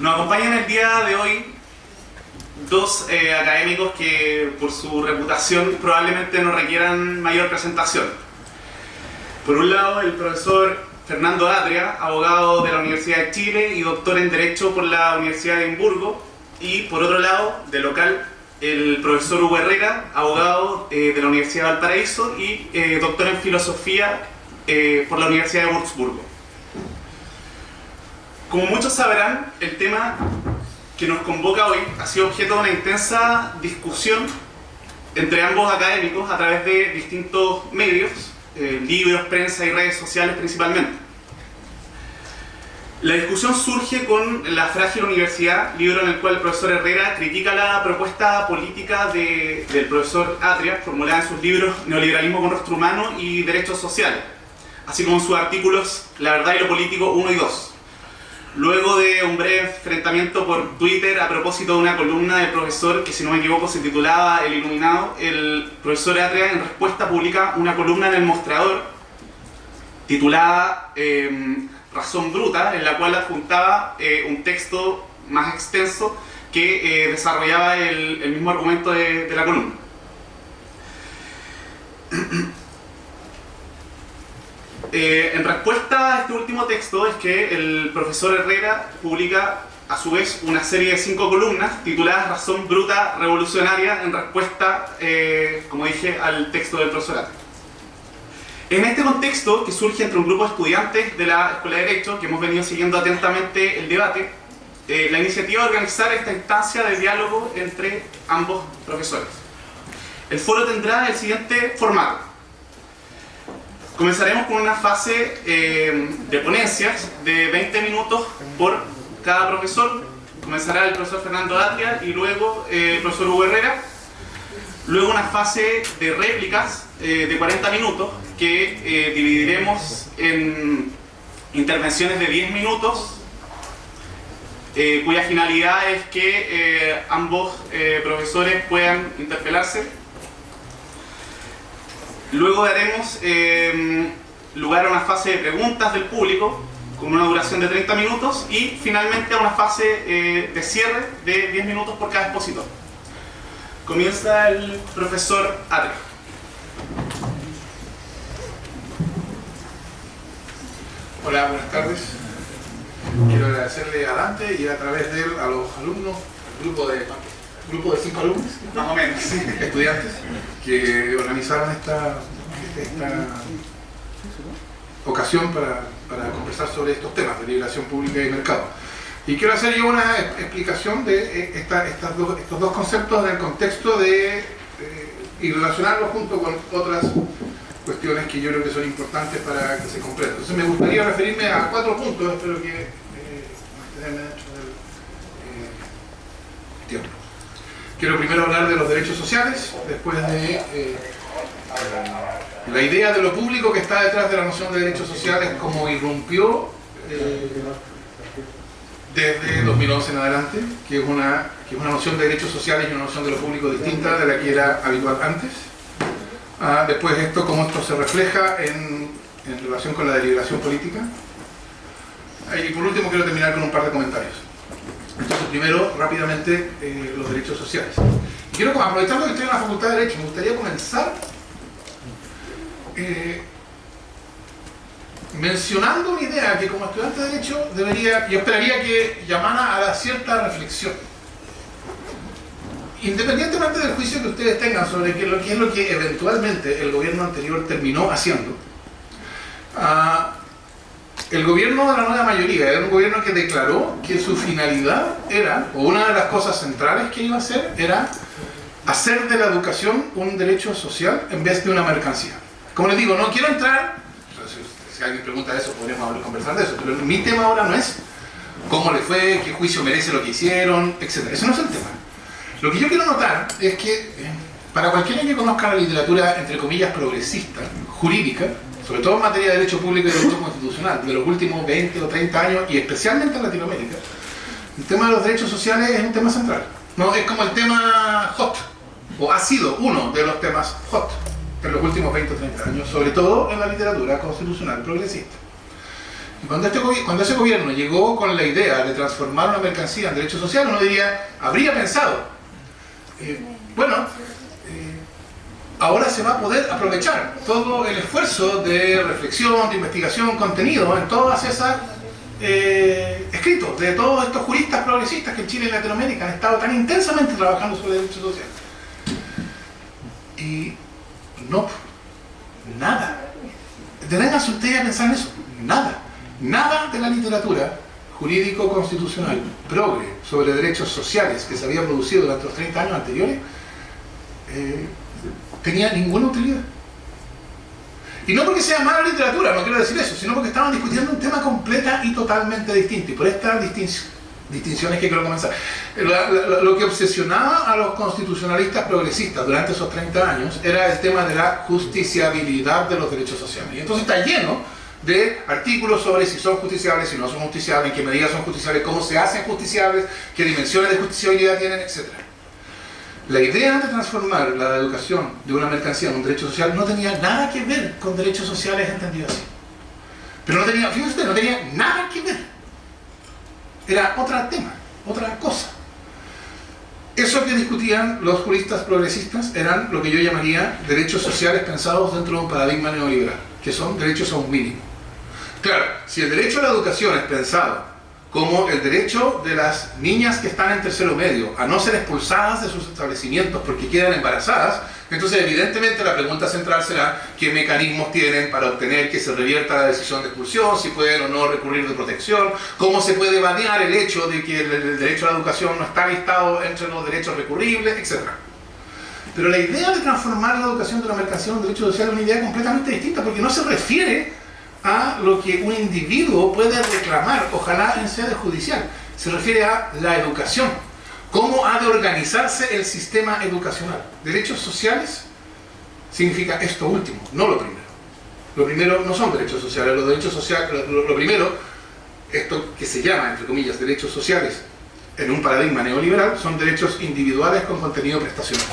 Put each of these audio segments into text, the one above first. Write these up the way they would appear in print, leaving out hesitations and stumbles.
Nos acompañan el día de hoy dos académicos que por su reputación probablemente no requieran mayor presentación. Por un lado, el profesor Fernando Atria, abogado de la Universidad de Chile y doctor en Derecho por la Universidad de Edimburgo. Y por otro lado, de local, el profesor Hugo Herrera, abogado de la Universidad de Valparaíso y doctor en Filosofía por la Universidad de Wurzburgo. Como muchos sabrán, el tema que nos convoca hoy ha sido objeto de una intensa discusión entre ambos académicos a través de distintos medios, libros, prensa y redes sociales principalmente. La discusión surge con La frágil universidad, libro en el cual el profesor Herrera critica la propuesta política del profesor Atria, formulada en sus libros Neoliberalismo con rostro humano y Derechos sociales, así como en sus artículos La verdad y lo político 1 y 2. Luego de un breve enfrentamiento por Twitter a propósito de una columna del profesor que, si no me equivoco, se titulaba El Iluminado, el profesor Atria en respuesta publica una columna en El Mostrador titulada Razón Bruta, en la cual adjuntaba un texto más extenso que desarrollaba el mismo argumento de la columna. En respuesta a este último texto es que el profesor Herrera publica a su vez una serie de 5 columnas tituladas Razón Bruta Revolucionaria en respuesta, como dije, al texto del profesor Atria. En este contexto, que surge entre un grupo de estudiantes de la Escuela de Derecho, que hemos venido siguiendo atentamente el debate, la iniciativa de organizar esta instancia de diálogo entre ambos profesores. El foro tendrá el siguiente formato. Comenzaremos con una fase de ponencias de 20 minutos por cada profesor. Comenzará el profesor Fernando Atria y luego el profesor Hugo Herrera. Luego una fase de réplicas de 40 minutos que dividiremos en intervenciones de 10 minutos, cuya finalidad es que ambos profesores puedan interpelarse. Luego daremos lugar a una fase de preguntas del público con una duración de 30 minutos y finalmente a una fase de cierre de 10 minutos por cada expositor. Comienza el profesor Atria. Hola, buenas tardes. Quiero agradecerle a Dante y a través de él a los alumnos, grupo de 5 alumnos, Más o menos. estudiantes, que organizaron esta ocasión para conversar sobre estos temas de liberación pública y mercado. Y quiero hacer yo una explicación de estos dos conceptos en el contexto y relacionarlos junto con otras cuestiones que yo creo que son importantes para que se comprenda. Entonces me gustaría referirme a 4 puntos, espero que mantenerme dentro del tiempo. Quiero primero hablar de los derechos sociales, después de la idea de lo público que está detrás de la noción de derechos sociales, cómo irrumpió desde 2011 en adelante, que es una noción de derechos sociales y una noción de lo público distinta de la que era habitual antes. Después cómo esto se refleja en relación con la deliberación política. Y por último quiero terminar con un par de comentarios. Entonces primero, rápidamente, los derechos sociales. Y quiero, aprovechando que estoy en la Facultad de Derecho, me gustaría comenzar mencionando una idea que como estudiante de Derecho yo esperaría que llamara a la cierta reflexión. Independientemente del juicio que ustedes tengan sobre qué es lo que eventualmente el gobierno anterior terminó haciendo, el gobierno de la nueva mayoría era un gobierno que declaró que su finalidad era, o una de las cosas centrales que iba a hacer, era hacer de la educación un derecho social en vez de una mercancía. Como les digo, no quiero entrar, si alguien pregunta eso, podríamos conversar de eso, pero mi tema ahora no es cómo le fue, qué juicio merece lo que hicieron, etc. Eso no es el tema. Lo que yo quiero notar es que para cualquiera que conozca la literatura, entre comillas, progresista, jurídica, sobre todo en materia de derecho público y derecho constitucional, de los últimos 20 o 30 años, y especialmente en Latinoamérica, el tema de los derechos sociales es un tema central. No, es como el tema hot, o ha sido uno de los temas hot en los últimos 20 o 30 años, sobre todo en la literatura constitucional progresista. Y cuando ese gobierno llegó con la idea de transformar una mercancía en derecho social, uno diría, habría pensado, ahora se va a poder aprovechar todo el esfuerzo de reflexión, de investigación, contenido en todas esas escritos de todos estos juristas progresistas que en Chile y Latinoamérica han estado tan intensamente trabajando sobre derechos sociales. Y no, nada. Deténganse ustedes a pensar en eso. Nada de la literatura jurídico-constitucional progre sobre derechos sociales que se había producido durante los 30 años anteriores tenía ninguna utilidad. Y no porque sea mala literatura, no quiero decir eso, sino porque estaban discutiendo un tema completa y totalmente distinto. Y por estas distinciones que quiero comenzar. Lo que obsesionaba a los constitucionalistas progresistas durante esos 30 años era el tema de la justiciabilidad de los derechos sociales. Y entonces está lleno de artículos sobre si son justiciables, si no son justiciables, en qué medida son justiciables, cómo se hacen justiciables, qué dimensiones de justiciabilidad tienen, etc. La idea de transformar la educación de una mercancía en un derecho social no tenía nada que ver con derechos sociales entendidos así. Pero no tenía, fíjense usted, no tenía nada que ver. Era otro tema, otra cosa. Eso que discutían los juristas progresistas eran lo que yo llamaría derechos sociales pensados dentro de un paradigma neoliberal, que son derechos a un mínimo. Claro, si el derecho a la educación es pensado como el derecho de las niñas que están en tercero medio a no ser expulsadas de sus establecimientos porque quedan embarazadas, entonces evidentemente la pregunta central será qué mecanismos tienen para obtener que se revierta la decisión de expulsión, si pueden o no recurrir de protección, cómo se puede banear el hecho de que el derecho a la educación no está listado entre los derechos recurribles, etc. Pero la idea de transformar la educación de una mercancía en un derecho social es una idea completamente distinta, porque no se refiere a lo que un individuo puede reclamar, ojalá en sede judicial. Se refiere a la educación. ¿Cómo ha de organizarse el sistema educacional? Derechos sociales significa esto último, no lo primero. Lo primero no son derechos sociales. Los derechos sociales, lo primero, esto que se llama, entre comillas, derechos sociales, en un paradigma neoliberal, son derechos individuales con contenido prestacional.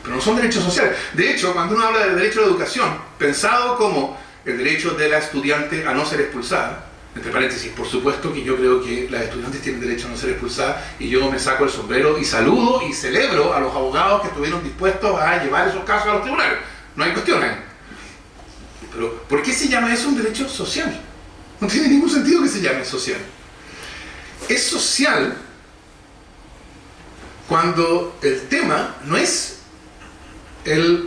Pero no son derechos sociales. De hecho, cuando uno habla del derecho a la educación, pensado como el derecho de la estudiante a no ser expulsada, entre paréntesis, por supuesto que yo creo que las estudiantes tienen derecho a no ser expulsadas, y yo me saco el sombrero y saludo y celebro a los abogados que estuvieron dispuestos a llevar esos casos a los tribunales. No hay cuestión ahí. Pero, ¿por qué se llama eso un derecho social? No tiene ningún sentido que se llame social. Es social cuando el tema no es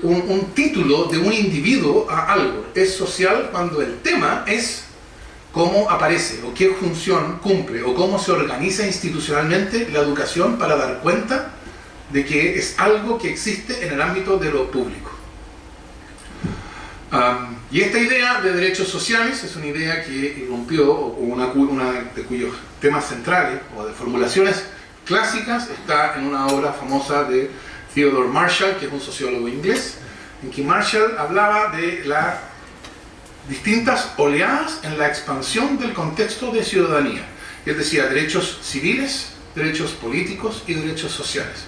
un título de un individuo a algo. Es social cuando el tema es cómo aparece o qué función cumple o cómo se organiza institucionalmente la educación para dar cuenta de que es algo que existe en el ámbito de lo público. Y esta idea de derechos sociales es una idea que irrumpió, o una de cuyos temas centrales o de formulaciones clásicas está en una obra famosa de Theodore Marshall, que es un sociólogo inglés, en que Marshall hablaba de las distintas oleadas en la expansión del contexto de ciudadanía. Él decía derechos civiles, derechos políticos y derechos sociales.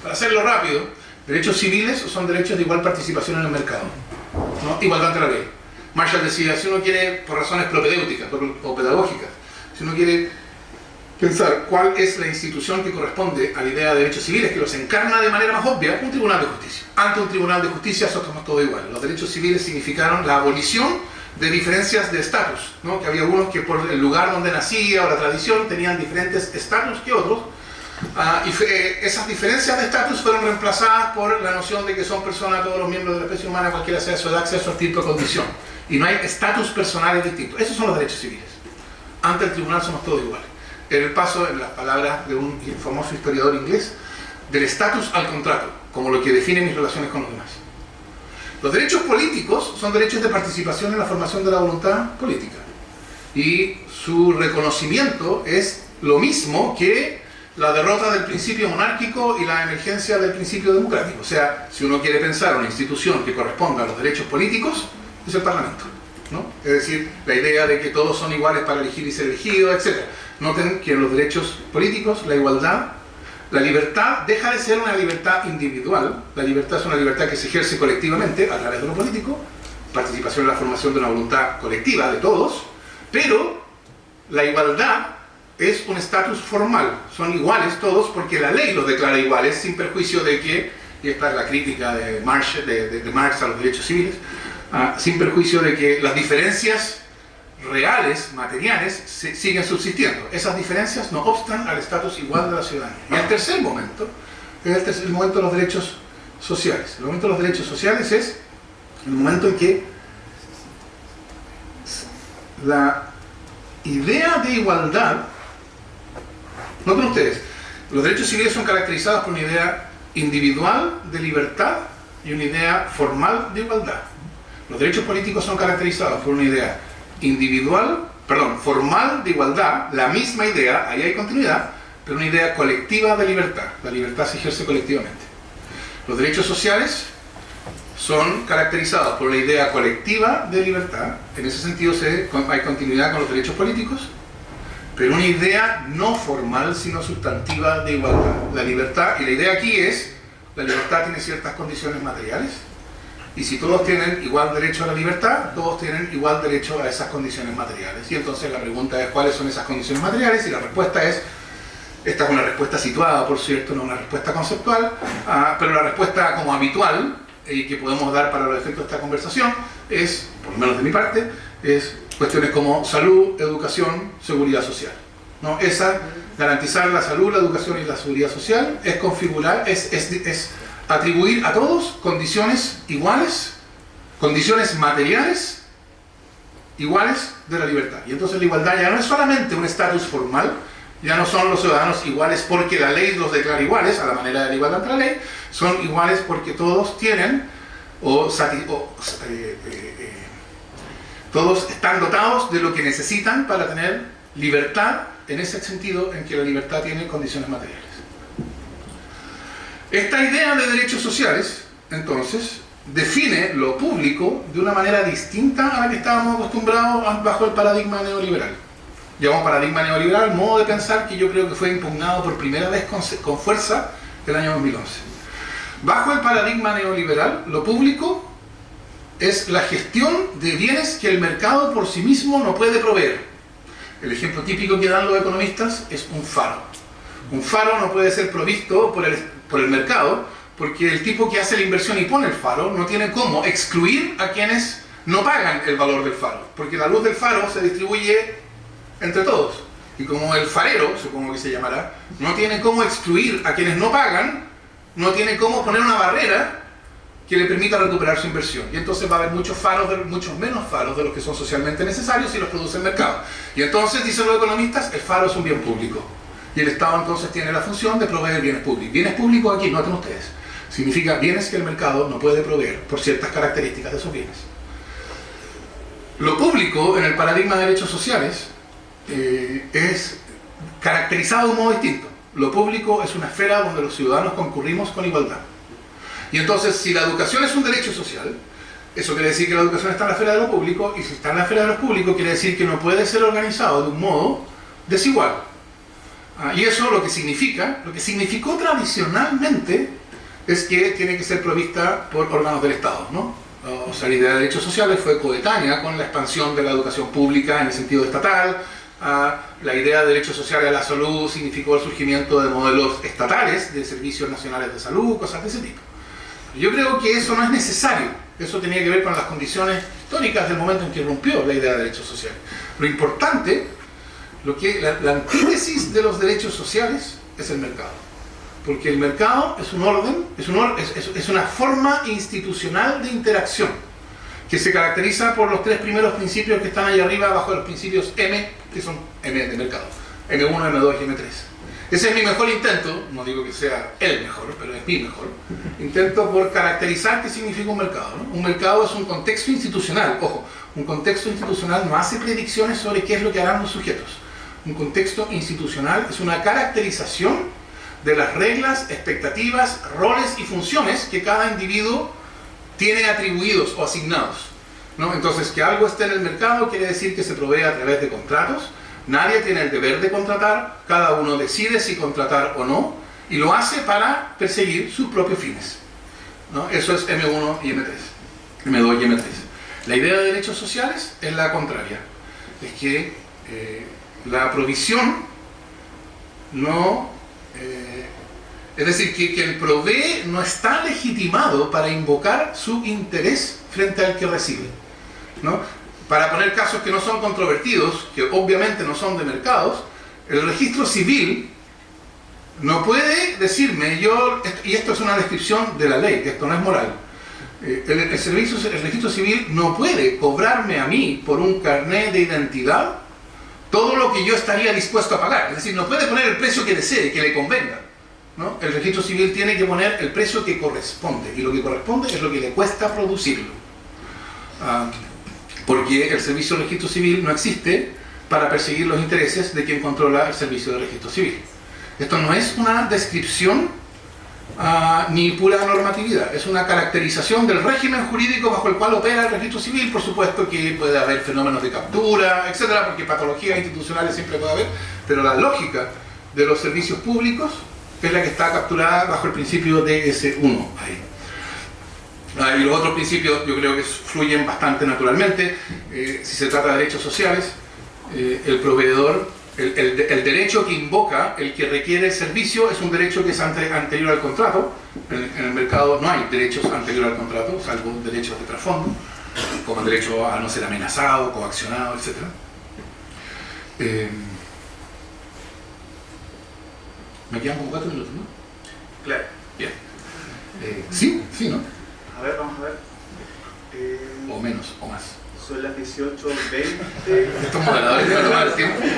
Para hacerlo rápido, derechos civiles son derechos de igual participación en el mercado, ¿no? Igualdad ante la ley. Marshall decía, si uno quiere, por razones propedéuticas o pedagógicas, si uno quiere pensar cuál es la institución que corresponde a la idea de derechos civiles, que los encarna de manera más obvia, un tribunal de justicia. Ante un tribunal de justicia somos todos iguales. Los derechos civiles significaron la abolición de diferencias de estatus, ¿no? Que había algunos que por el lugar donde nacía o la tradición tenían diferentes estatus que otros, esas diferencias de estatus fueron reemplazadas por la noción de que son personas, todos los miembros de la especie humana, cualquiera sea su edad, acceso, tipo de condición. Y no hay estatus personales distintos. Esos son los derechos civiles. Ante el tribunal somos todos iguales. El paso, en las palabras de un famoso historiador inglés, del estatus al contrato, como lo que define mis relaciones con los demás. Los derechos políticos son derechos de participación en la formación de la voluntad política. Y su reconocimiento es lo mismo que la derrota del principio monárquico y la emergencia del principio democrático. O sea, si uno quiere pensar una institución que corresponda a los derechos políticos, es el Parlamento, ¿no? Es decir, la idea de que todos son iguales para elegir y ser elegidos, etc. Noten que en los derechos políticos, la igualdad, la libertad deja de ser una libertad individual. La libertad es una libertad que se ejerce colectivamente a través de lo político, participación en la formación de una voluntad colectiva de todos, pero la igualdad es un estatus formal, son iguales todos porque la ley los declara iguales sin perjuicio de que, y esta es la crítica de Marx a los derechos civiles, sin perjuicio de que las diferencias reales, materiales, siguen subsistiendo. Esas diferencias no obstan al estatus igual de la ciudadanía. Y el tercer momento es el momento de los derechos sociales. El momento de los derechos sociales es el momento en que la idea de igualdad, noten ustedes, los derechos civiles son caracterizados por una idea individual de libertad y una idea formal de igualdad. Los derechos políticos son caracterizados por una idea formal de igualdad, la misma idea, ahí hay continuidad, pero una idea colectiva de libertad. La libertad se ejerce colectivamente. Los derechos sociales son caracterizados por una idea colectiva de libertad, en ese sentido hay continuidad con los derechos políticos, pero una idea no formal sino sustantiva de igualdad. La libertad, y la idea aquí es, la libertad tiene ciertas condiciones materiales, y si todos tienen igual derecho a la libertad, todos tienen igual derecho a esas condiciones materiales. Y entonces la pregunta es ¿cuáles son esas condiciones materiales? Y la respuesta es, esta es una respuesta situada, por cierto, no una respuesta conceptual, pero la respuesta como habitual y que podemos dar para los efectos de esta conversación es, por lo menos de mi parte, es cuestiones como salud, educación, seguridad social. ¿No? Garantizar la salud, la educación y la seguridad social es configurar, es atribuir a todos condiciones iguales, condiciones materiales iguales de la libertad. Y entonces la igualdad ya no es solamente un estatus formal, ya no son los ciudadanos iguales porque la ley los declara iguales, a la manera de la igualdad ante la ley, son iguales porque todos tienen, todos están dotados de lo que necesitan para tener libertad, en ese sentido en que la libertad tiene condiciones materiales. Esta idea de derechos sociales, entonces, define lo público de una manera distinta a la que estábamos acostumbrados bajo el paradigma neoliberal. Llamamos paradigma neoliberal, modo de pensar que yo creo que fue impugnado por primera vez con fuerza el año 2011. Bajo el paradigma neoliberal, lo público es la gestión de bienes que el mercado por sí mismo no puede proveer. El ejemplo típico que dan los economistas es un faro. Un faro no puede ser provisto por el mercado porque el tipo que hace la inversión y pone el faro no tiene cómo excluir a quienes no pagan el valor del faro, porque la luz del faro se distribuye entre todos. Y como el farero, supongo que se llamará, no tiene cómo excluir a quienes no pagan, no tiene cómo poner una barrera que le permita recuperar su inversión. Y entonces va a haber muchos menos faros de los que son socialmente necesarios y los produce el mercado. Y entonces, dicen los economistas, el faro es un bien público. Y el Estado entonces tiene la función de proveer bienes públicos. Bienes públicos aquí, noten ustedes, significa bienes que el mercado no puede proveer por ciertas características de esos bienes. Lo público en el paradigma de derechos sociales es caracterizado de un modo distinto. Lo público es una esfera donde los ciudadanos concurrimos con igualdad. Y entonces, si la educación es un derecho social, eso quiere decir que la educación está en la esfera de lo público, y si está en la esfera de lo público, quiere decir que no puede ser organizado de un modo desigual. Y eso lo que significó tradicionalmente, es que tiene que ser provista por órganos del Estado, ¿no? O sea, la idea de derechos sociales fue coetánea con la expansión de la educación pública en el sentido estatal. La idea de derechos sociales a la salud significó el surgimiento de modelos estatales de servicios nacionales de salud, cosas de ese tipo. Yo creo que eso no es necesario. Eso tenía que ver con las condiciones históricas del momento en que irrumpió la idea de derechos sociales. Lo importante, la antítesis de los derechos sociales es el mercado. Porque el mercado es un orden, es una forma institucional de interacción que se caracteriza por los tres primeros principios que están ahí arriba, bajo los principios M, que son M de mercado: M1, M2 y M3. Ese es mi mejor intento, no digo que sea el mejor, pero es mi mejor intento por caracterizar qué significa un mercado, ¿no? Un mercado es un contexto institucional. Ojo, un contexto institucional no hace predicciones sobre qué es lo que harán los sujetos. Un contexto institucional es una caracterización de las reglas, expectativas, roles y funciones que cada individuo tiene atribuidos o asignados, ¿no? Entonces, que algo esté en el mercado quiere decir que se provee a través de contratos. Nadie tiene el deber de contratar, cada uno decide si contratar o no, y lo hace para perseguir sus propios fines, ¿no? Eso es M1 y M3, M2 y M3. La idea de derechos sociales es la contraria, es que la provisión no... es decir, que quien provee no está legitimado para invocar su interés frente al que recibe, ¿no? Para poner casos que no son controvertidos, que obviamente no son de mercados, el registro civil no puede decirme, y esto es una descripción de la ley, esto no es moral, el registro civil no puede cobrarme a mí por un carnet de identidad todo lo que yo estaría dispuesto a pagar. Es decir, no puede poner el precio que desee, que le convenga, ¿no? El registro civil tiene que poner el precio que corresponde, y lo que corresponde es lo que le cuesta producirlo. Porque el servicio de registro civil no existe para perseguir los intereses de quien controla el servicio de registro civil. Esto no es una descripción ni pura normatividad, es una caracterización del régimen jurídico bajo el cual opera el registro civil. Por supuesto que puede haber fenómenos de captura, etcétera, porque patologías institucionales siempre puede haber, pero la lógica de los servicios públicos es la que está capturada bajo el principio DS1 ahí. Y los otros principios yo creo que fluyen bastante naturalmente. Si se trata de derechos sociales, el proveedor, el derecho que invoca el que requiere el servicio es un derecho que es anterior al contrato. En el mercado no hay derechos anterior al contrato, salvo derechos de trasfondo, como el derecho a no ser amenazado, coaccionado, etc. Me quedan como 4 minutos, ¿no? Claro. Bien. Sí, ¿no? A ver, vamos a ver. O menos, o más. Son las 18:20. Estos moderadores van a tomar el tiempo. Sí,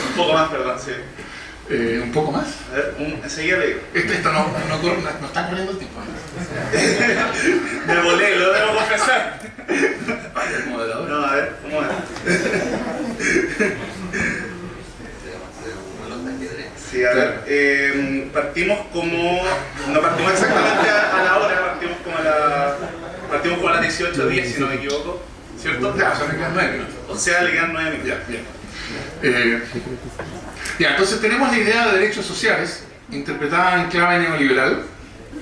un poco más, perdón, sí. ¿Un poco más? A ver, enseguida le digo. Esto no está corriendo el tiempo. Me volé, lo debo confesar. Vaya, el moderador. No, a ver, ¿cómo es? Sí, a ver, partimos como... No partimos exactamente a la hora, partimos como a las 18:10, si no me equivoco, ¿cierto? Ya, o sea, me quedan 9 minutos. O sea, le quedan 9 minutos. Ya, bien. Ya, entonces tenemos la idea de derechos sociales, interpretada en clave neoliberal,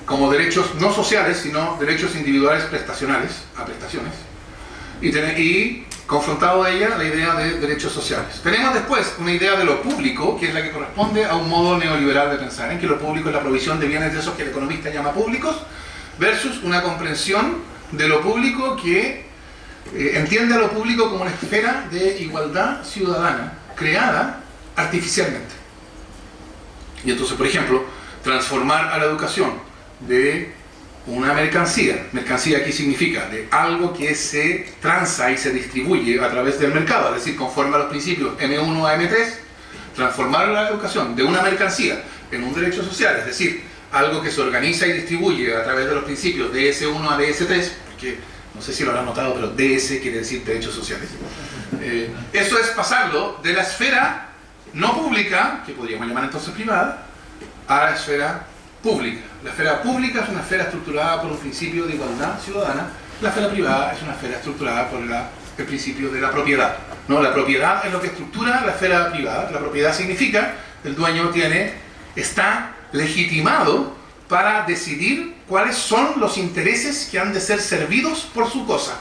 como derechos no sociales, sino derechos individuales prestacionales, a prestaciones, y confrontado a ella la idea de derechos sociales. Tenemos después una idea de lo público, que es la que corresponde a un modo neoliberal de pensar, en que lo público es la provisión de bienes de esos que el economista llama públicos, versus una comprensión de lo público que entiende a lo público como una esfera de igualdad ciudadana creada artificialmente. Y entonces, por ejemplo, transformar a la educación de una mercancía aquí significa de algo que se transa y se distribuye a través del mercado, es decir, conforme a los principios M1 a M3, transformar la educación de una mercancía en un derecho social, es decir, algo que se organiza y distribuye a través de los principios de DS1 a DS3, porque no sé si lo habrán notado, pero DS quiere decir derechos sociales. Eso es pasarlo de la esfera no pública, que podríamos llamar entonces privada, a la esfera pública. La esfera pública es una esfera estructurada por un principio de igualdad ciudadana, la esfera privada es una esfera estructurada por el principio de la propiedad. ¿No? La propiedad es lo que estructura la esfera privada. La propiedad significa que el dueño está legitimado para decidir cuáles son los intereses que han de ser servidos por su cosa,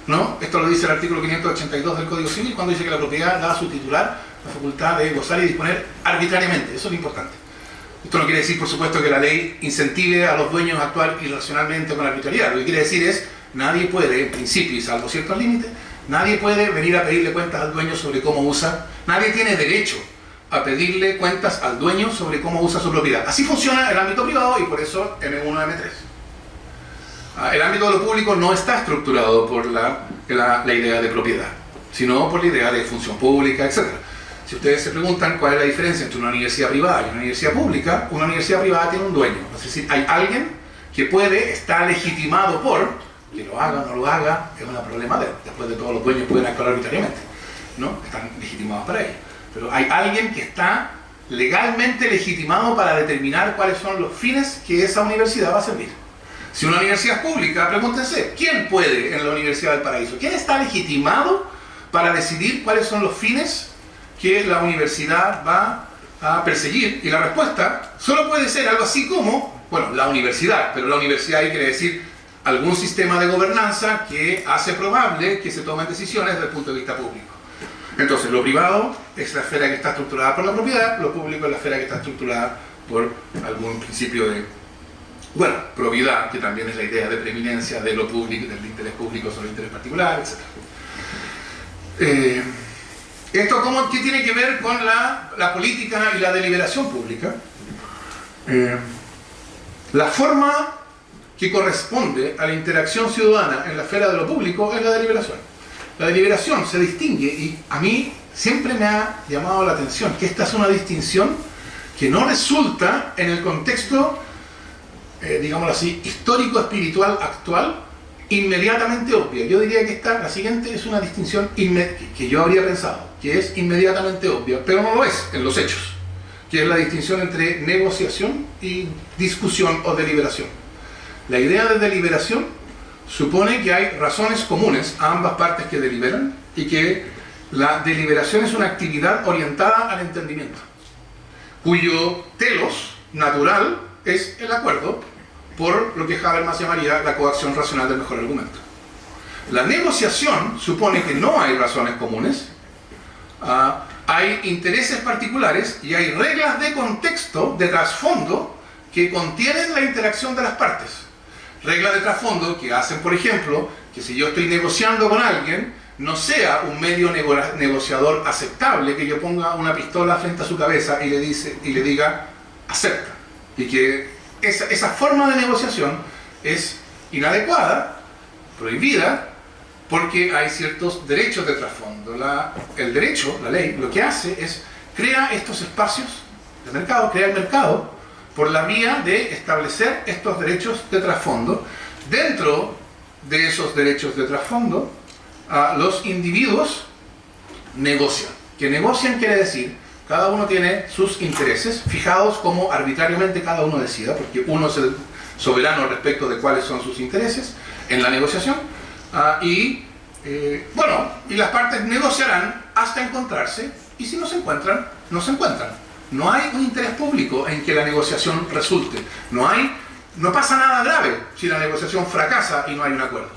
¿no? Esto lo dice el artículo 582 del Código Civil, cuando dice que la propiedad da a su titular la facultad de gozar y disponer arbitrariamente. Eso es lo importante. Esto no quiere decir, por supuesto, que la ley incentive a los dueños a actuar irracionalmente con arbitrariedad. Lo que quiere decir es, nadie puede, en principio y salvo ciertos límites, nadie puede venir a pedirle cuentas al dueño sobre cómo usa, nadie tiene derecho a pedirle cuentas al dueño sobre cómo usa su propiedad. Así funciona el ámbito privado y por eso M1 M3. El ámbito de lo público no está estructurado por la idea de propiedad, sino por la idea de función pública, etc. Si ustedes se preguntan cuál es la diferencia entre una universidad privada y una universidad pública, una universidad privada tiene un dueño. Es decir, hay alguien que está legitimado por, que lo haga o no lo haga, es un problema de él. Después de todo, los dueños pueden actuar arbitrariamente, ¿no? Están legitimados para ello. Pero hay alguien que está legalmente legitimado para determinar cuáles son los fines que esa universidad va a servir. Si una universidad es pública, pregúntense, ¿quién puede en la Universidad del Paraíso? ¿Quién está legitimado para decidir cuáles son los fines que la universidad va a perseguir? Y la respuesta solo puede ser algo así como, bueno, la universidad, pero la universidad ahí quiere decir algún sistema de gobernanza que hace probable que se tomen decisiones desde el punto de vista público. Entonces, lo privado es la esfera que está estructurada por la propiedad, lo público es la esfera que está estructurada por algún principio de, bueno, probidad, que también es la idea de preeminencia de lo público, del interés público sobre el interés particular, etc. ¿Esto qué tiene que ver con la política y la deliberación pública? La forma que corresponde a la interacción ciudadana en la esfera de lo público es la deliberación. La deliberación se distingue, y a mí siempre me ha llamado la atención que esta es una distinción que no resulta en el contexto, digámoslo así, histórico-espiritual actual, inmediatamente obvia. Yo diría que la siguiente es una distinción que yo habría pensado, que es inmediatamente obvia, pero no lo es en los hechos, que es la distinción entre negociación y discusión o deliberación. La idea de deliberación supone que hay razones comunes a ambas partes que deliberan y que la deliberación es una actividad orientada al entendimiento, cuyo telos natural es el acuerdo, por lo que Habermas llamaría la coacción racional del mejor argumento. La negociación supone que no hay razones comunes, hay intereses particulares y hay reglas de contexto, de trasfondo, que contienen la interacción de las partes. Reglas de trasfondo que hacen, por ejemplo, que si yo estoy negociando con alguien, no sea un medio negociador aceptable que yo ponga una pistola frente a su cabeza y le diga, acepta. Y que esa forma de negociación es inadecuada, prohibida, porque hay ciertos derechos de trasfondo. El derecho, la ley, lo que hace es crea estos espacios de mercado, crea el mercado, por la vía de establecer estos derechos de trasfondo. Dentro de esos derechos de trasfondo, los individuos negocian. Que negocian quiere decir, cada uno tiene sus intereses fijados como arbitrariamente cada uno decida, porque uno es el soberano respecto de cuáles son sus intereses en la negociación, y las partes negociarán hasta encontrarse, y si no se encuentran, no se encuentran. No hay un interés público en que la negociación resulte. No pasa nada grave si la negociación fracasa y no hay un acuerdo.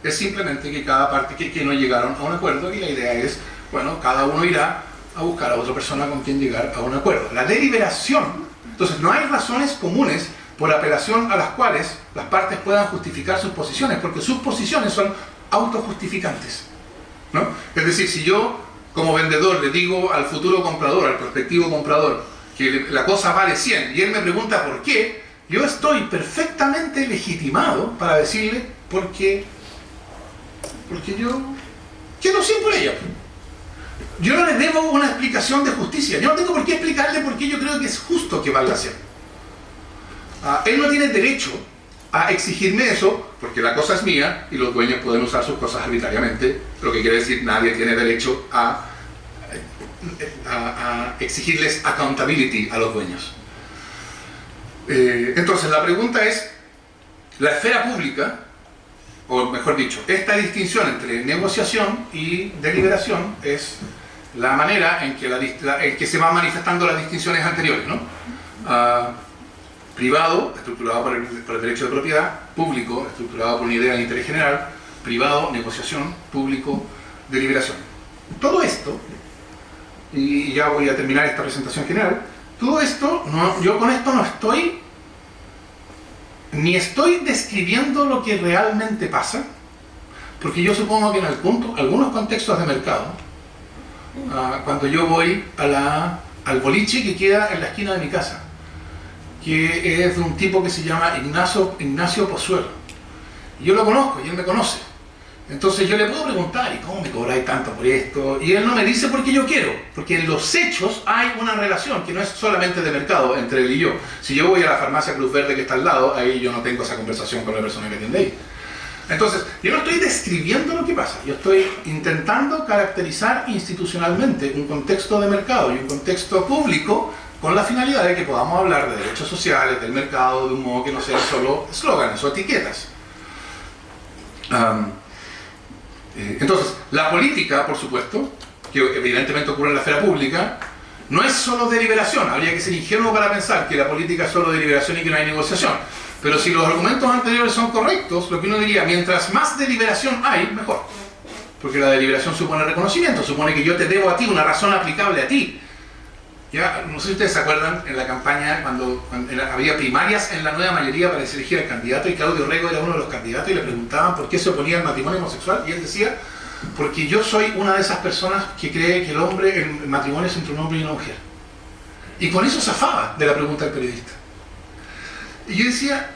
Es simplemente que cada parte que no llegaron a un acuerdo, y la idea es, cada uno irá a buscar a otra persona con quien llegar a un acuerdo. La deliberación, entonces no hay razones comunes por apelación a las cuales las partes puedan justificar sus posiciones, porque sus posiciones son autojustificantes, ¿no? Es decir, si yo como vendedor le digo al futuro comprador, al prospectivo comprador, que la cosa vale 100 y él me pregunta por qué, yo estoy perfectamente legitimado para decirle porque yo quiero 100 por ella. Yo no le debo una explicación de justicia, yo no tengo por qué explicarle por qué yo creo que es justo que valga 100. Él no tiene derecho a exigirme eso, porque la cosa es mía y los dueños pueden usar sus cosas arbitrariamente, lo que quiere decir nadie tiene derecho a exigirles accountability a los dueños. Entonces la pregunta es, la esfera pública, o mejor dicho, esta distinción entre negociación y deliberación es la manera en que se van manifestando las distinciones anteriores, ¿no? Privado, estructurado por el derecho de propiedad; público, estructurado por una idea de interés general; privado, negociación; público, deliberación. Todo esto, y ya voy a terminar esta presentación general, todo esto, yo con esto no estoy describiendo lo que realmente pasa, porque yo supongo que en algunos contextos de mercado, cuando yo voy al boliche que queda en la esquina de mi casa, que es de un tipo que se llama Ignacio Pozuelo, y yo lo conozco y él me conoce, entonces yo le puedo preguntar, ¿y cómo me cobráis tanto por esto? Y él no me dice porque yo quiero, porque en los hechos hay una relación que no es solamente de mercado entre él y yo. Si yo voy a la farmacia Cruz Verde que está al lado, ahí yo no tengo esa conversación con la persona que atiende ahí. Entonces, yo no estoy describiendo lo que pasa, yo estoy intentando caracterizar institucionalmente un contexto de mercado y un contexto público, con la finalidad de que podamos hablar de derechos sociales, del mercado, de un modo que no sean solo eslóganes o etiquetas. Entonces, la política, por supuesto, que evidentemente ocurre en la esfera pública, no es solo deliberación. Habría que ser ingenuo para pensar que la política es solo deliberación y que no hay negociación. Pero si los argumentos anteriores son correctos, lo que uno diría, mientras más deliberación hay, mejor. porque la deliberación supone reconocimiento, supone que yo te debo a ti una razón aplicable a ti. Ya, no sé si ustedes se acuerdan en la campaña cuando había primarias en la nueva mayoría para elegir al candidato y Claudio Rego era uno de los candidatos y le preguntaban por qué se oponía al matrimonio homosexual y él decía, porque yo soy una de esas personas que cree que el matrimonio es entre un hombre y una mujer. Y con eso zafaba de la pregunta del periodista. Y yo decía,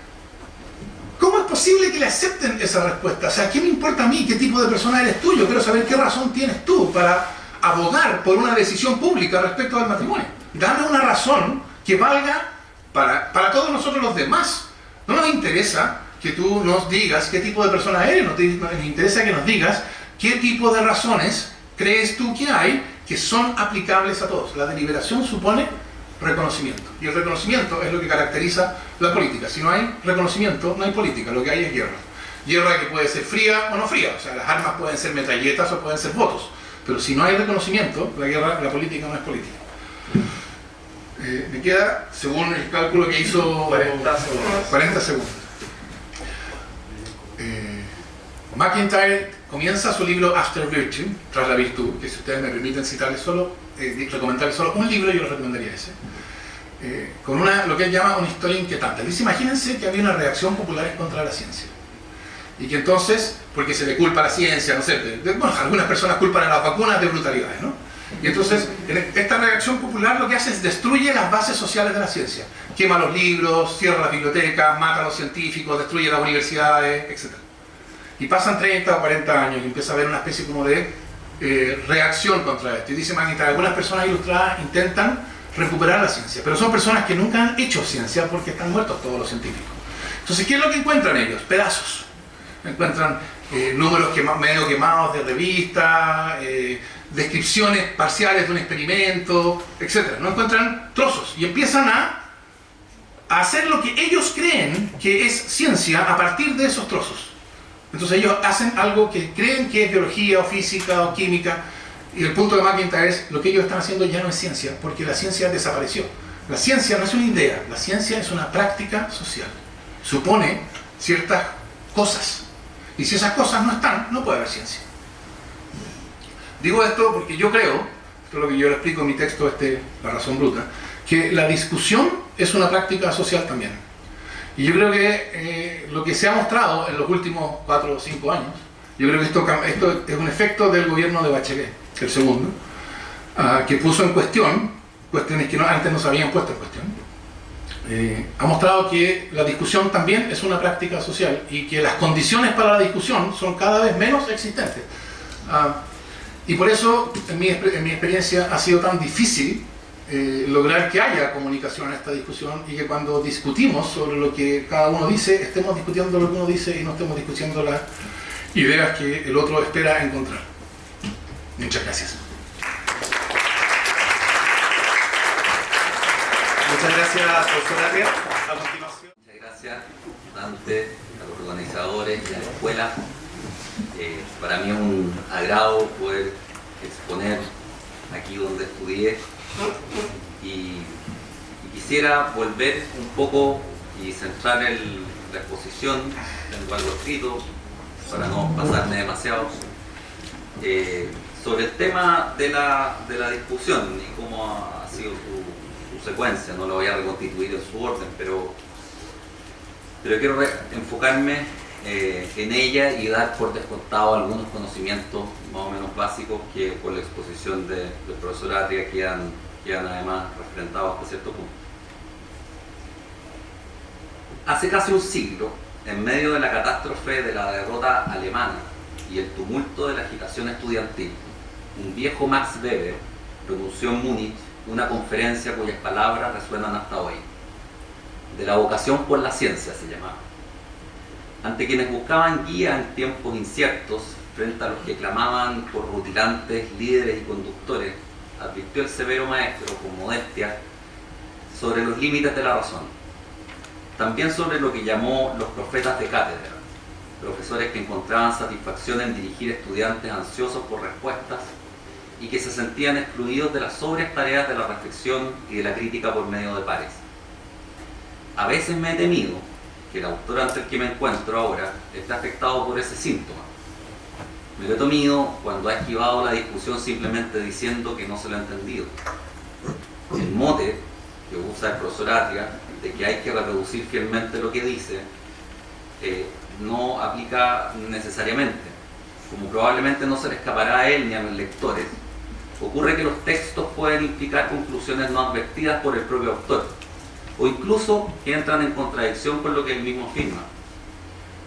¿cómo es posible que le acepten esa respuesta? O sea, ¿qué me importa a mí qué tipo de persona eres tú? Yo quiero saber qué razón tienes tú para abogar por una decisión pública respecto al matrimonio. Dame una razón que valga para todos nosotros los demás. No nos interesa que tú nos digas qué tipo de persona eres, nos interesa que nos digas qué tipo de razones crees tú que hay que son aplicables a todos. La deliberación supone reconocimiento. Y el reconocimiento es lo que caracteriza la política. Si no hay reconocimiento, no hay política. Lo que hay es guerra. Guerra que puede ser fría o no fría. O sea, las armas pueden ser metralletas o pueden ser votos. Pero si no hay reconocimiento, la política no es política. Me queda, según el cálculo que hizo, 40 segundos. McIntyre comienza su libro After Virtue, tras la virtud, que si ustedes me permiten citarles recomendarles solo un libro, yo les recomendaría ese, con lo que él llama una historia inquietante. Él dice, imagínense que había una reacción popular contra la ciencia. Y que entonces, porque se le culpa a la ciencia, no sé, bueno, algunas personas culpan a las vacunas de brutalidades, ¿no? Y entonces, esta reacción popular lo que hace es destruye las bases sociales de la ciencia. Quema los libros, cierra las bibliotecas, mata a los científicos, destruye las universidades, etc. Y pasan 30 o 40 años y empieza a haber una especie como de reacción contra esto. Y dice McIntyre, algunas personas ilustradas intentan recuperar la ciencia, pero son personas que nunca han hecho ciencia porque están muertos todos los científicos. Entonces, ¿qué es lo que encuentran ellos? Pedazos. Encuentran números medio quemados de revistas, descripciones parciales de un experimento, etc. No encuentran trozos y empiezan a hacer lo que ellos creen que es ciencia a partir de esos trozos. Entonces ellos hacen algo que creen que es biología o física o química y el punto de McIntyre es lo que ellos están haciendo ya no es ciencia porque la ciencia desapareció. La ciencia no es una idea, la ciencia es una práctica social. Supone ciertas cosas. Y si esas cosas no están, no puede haber ciencia. Digo esto porque yo creo, esto es lo que yo le explico en mi texto, La razón bruta, que la discusión es una práctica social también. Y yo creo que lo que se ha mostrado en los últimos 4 o 5 años, yo creo que esto es un efecto del gobierno de Bachelet, el segundo, que puso en cuestión cuestiones que antes no se habían puesto en cuestión. Ha mostrado que la discusión también es una práctica social y que las condiciones para la discusión son cada vez menos existentes. Y por eso, en mi experiencia, ha sido tan difícil lograr que haya comunicación en esta discusión y que cuando discutimos sobre lo que cada uno dice, estemos discutiendo lo que uno dice y no estemos discutiendo las ideas que el otro espera encontrar. Muchas gracias. Muchas gracias, profesor Arria. A continuación. Muchas gracias, Dante, a los organizadores y a la escuela. Para mí es un agrado poder exponer aquí donde estudié y quisiera volver un poco y centrar la exposición, tengo algo escrito para no pasarme demasiado, sobre el tema de la discusión y cómo ha sido su secuencia. No lo voy a reconstituir en su orden, pero quiero enfocarme en ella y dar por descontado algunos conocimientos más o menos básicos que por la exposición del profesor Arria quedan además referentados hasta cierto punto. Hace casi un siglo, en medio de la catástrofe de la derrota alemana y el tumulto de la agitación estudiantil, un viejo Max Weber pronunció en Múnich una conferencia cuyas palabras resuenan hasta hoy. De la vocación por la ciencia se llamaba. Ante quienes buscaban guía en tiempos inciertos, frente a los que clamaban por rutilantes líderes y conductores, advirtió el severo maestro con modestia sobre los límites de la razón. También sobre lo que llamó los profetas de cátedra, profesores que encontraban satisfacción en dirigir estudiantes ansiosos por respuestas y que se sentían excluidos de las sobrias tareas de la reflexión y de la crítica por medio de pares. A veces me he temido que el autor ante el que me encuentro ahora esté afectado por ese síntoma. Me lo he tomado cuando ha esquivado la discusión simplemente diciendo que no se lo ha entendido. El mote que usa el profesor Atria de que hay que reproducir fielmente lo que dice no aplica necesariamente. Como probablemente no se le escapará a él ni a los lectores, ocurre que los textos pueden implicar conclusiones no advertidas por el propio autor, o incluso que entran en contradicción con lo que él mismo afirma.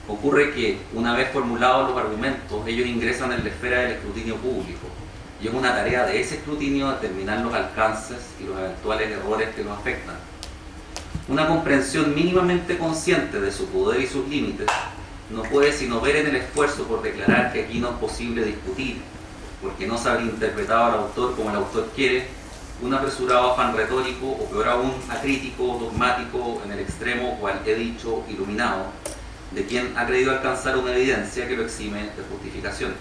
Ocurre que, una vez formulados los argumentos, ellos ingresan en la esfera del escrutinio público, y es una tarea de ese escrutinio determinar los alcances y los eventuales errores que los afectan. Una comprensión mínimamente consciente de su poder y sus límites no puede sino ver en el esfuerzo por declarar que aquí no es posible discutir, porque no se habría interpretado al autor como el autor quiere, un apresurado afán retórico, o peor aún, acrítico, dogmático, en el extremo, cual he dicho, iluminado, de quien ha creído alcanzar una evidencia que lo exime de justificación.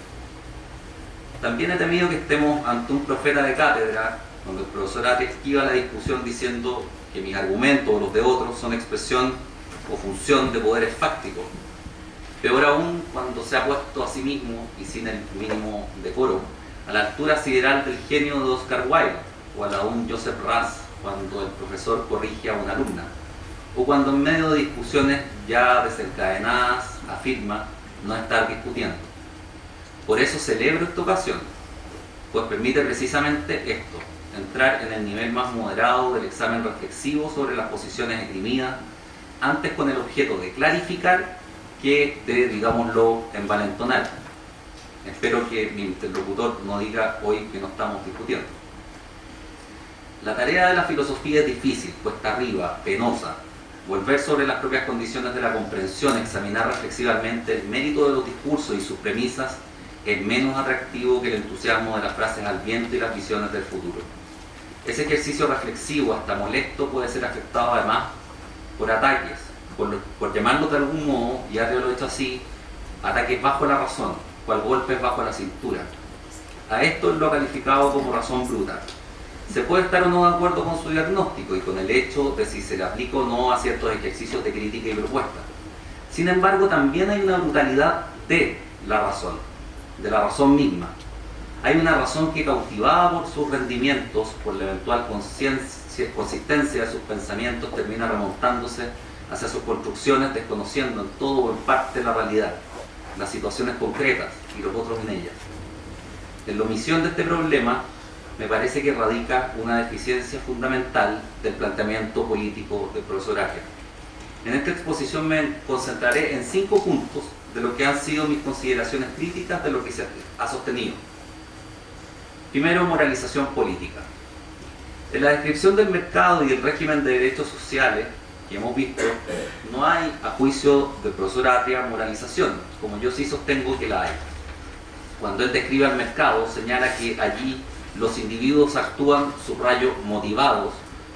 También he temido que estemos ante un profeta de cátedra, donde el profesor Atria esquiva la discusión diciendo que mis argumentos o los de otros son expresión o función de poderes fácticos. Peor aún, cuando se ha puesto a sí mismo, y sin el mínimo decoro, a la altura sideral del genio de Oscar Wilde, o a la de un Joseph Raz, cuando el profesor corrige a una alumna, o cuando en medio de discusiones ya desencadenadas afirma no estar discutiendo. Por eso celebro esta ocasión, pues permite precisamente esto, entrar en el nivel más moderado del examen reflexivo sobre las posiciones esgrimidas, antes con el objeto de clarificar que de, digámoslo, envalentonar. Espero que mi interlocutor no diga hoy que no estamos discutiendo. La tarea de la filosofía es difícil, cuesta arriba, penosa. Volver sobre las propias condiciones de la comprensión, examinar reflexivamente el mérito de los discursos y sus premisas es menos atractivo que el entusiasmo de las frases al viento y las visiones del futuro. Ese ejercicio reflexivo, hasta molesto, puede ser afectado además por ataques, por llamarlo de algún modo, y Atria lo he hecho así, ataques bajo la razón, cual golpes bajo la cintura. A esto es lo calificado como razón bruta. Se puede estar o no de acuerdo con su diagnóstico y con el hecho de si se le aplica o no a ciertos ejercicios de crítica y propuesta. Sin embargo, también hay una brutalidad de la razón misma. Hay una razón que, cautivada por sus rendimientos, por la eventual consistencia de sus pensamientos, termina remontándose hacia sus construcciones, desconociendo en todo o en parte la realidad, las situaciones concretas y los otros en ellas. En la omisión de este problema, me parece que radica una deficiencia fundamental del planteamiento político del profesor Atria. En esta exposición me concentraré en 5 puntos de lo que han sido mis consideraciones críticas de lo que se ha sostenido. Primero, moralización política. En la descripción del mercado y el régimen de derechos sociales que hemos visto, no hay, a juicio del profesor Atria, moralización, como yo sí sostengo que la hay. Cuando él describe al mercado, señala que allí los individuos actúan, subrayo, motivados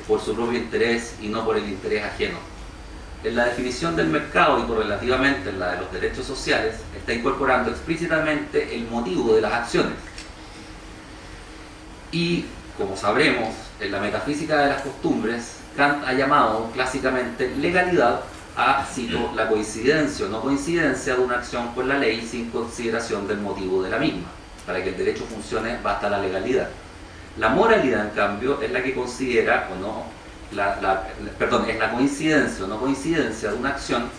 por su propio interés y no por el interés ajeno. En la definición del mercado y correlativamente en la de los derechos sociales, está incorporando explícitamente el motivo de las acciones. Y, como sabremos, en la metafísica de las costumbres, Kant ha llamado clásicamente legalidad a, cito, la coincidencia o no coincidencia de una acción con la ley sin consideración del motivo de la misma. Para que el derecho funcione basta la legalidad. La moralidad, en cambio, es la que considera o no, es la coincidencia o no coincidencia de una acción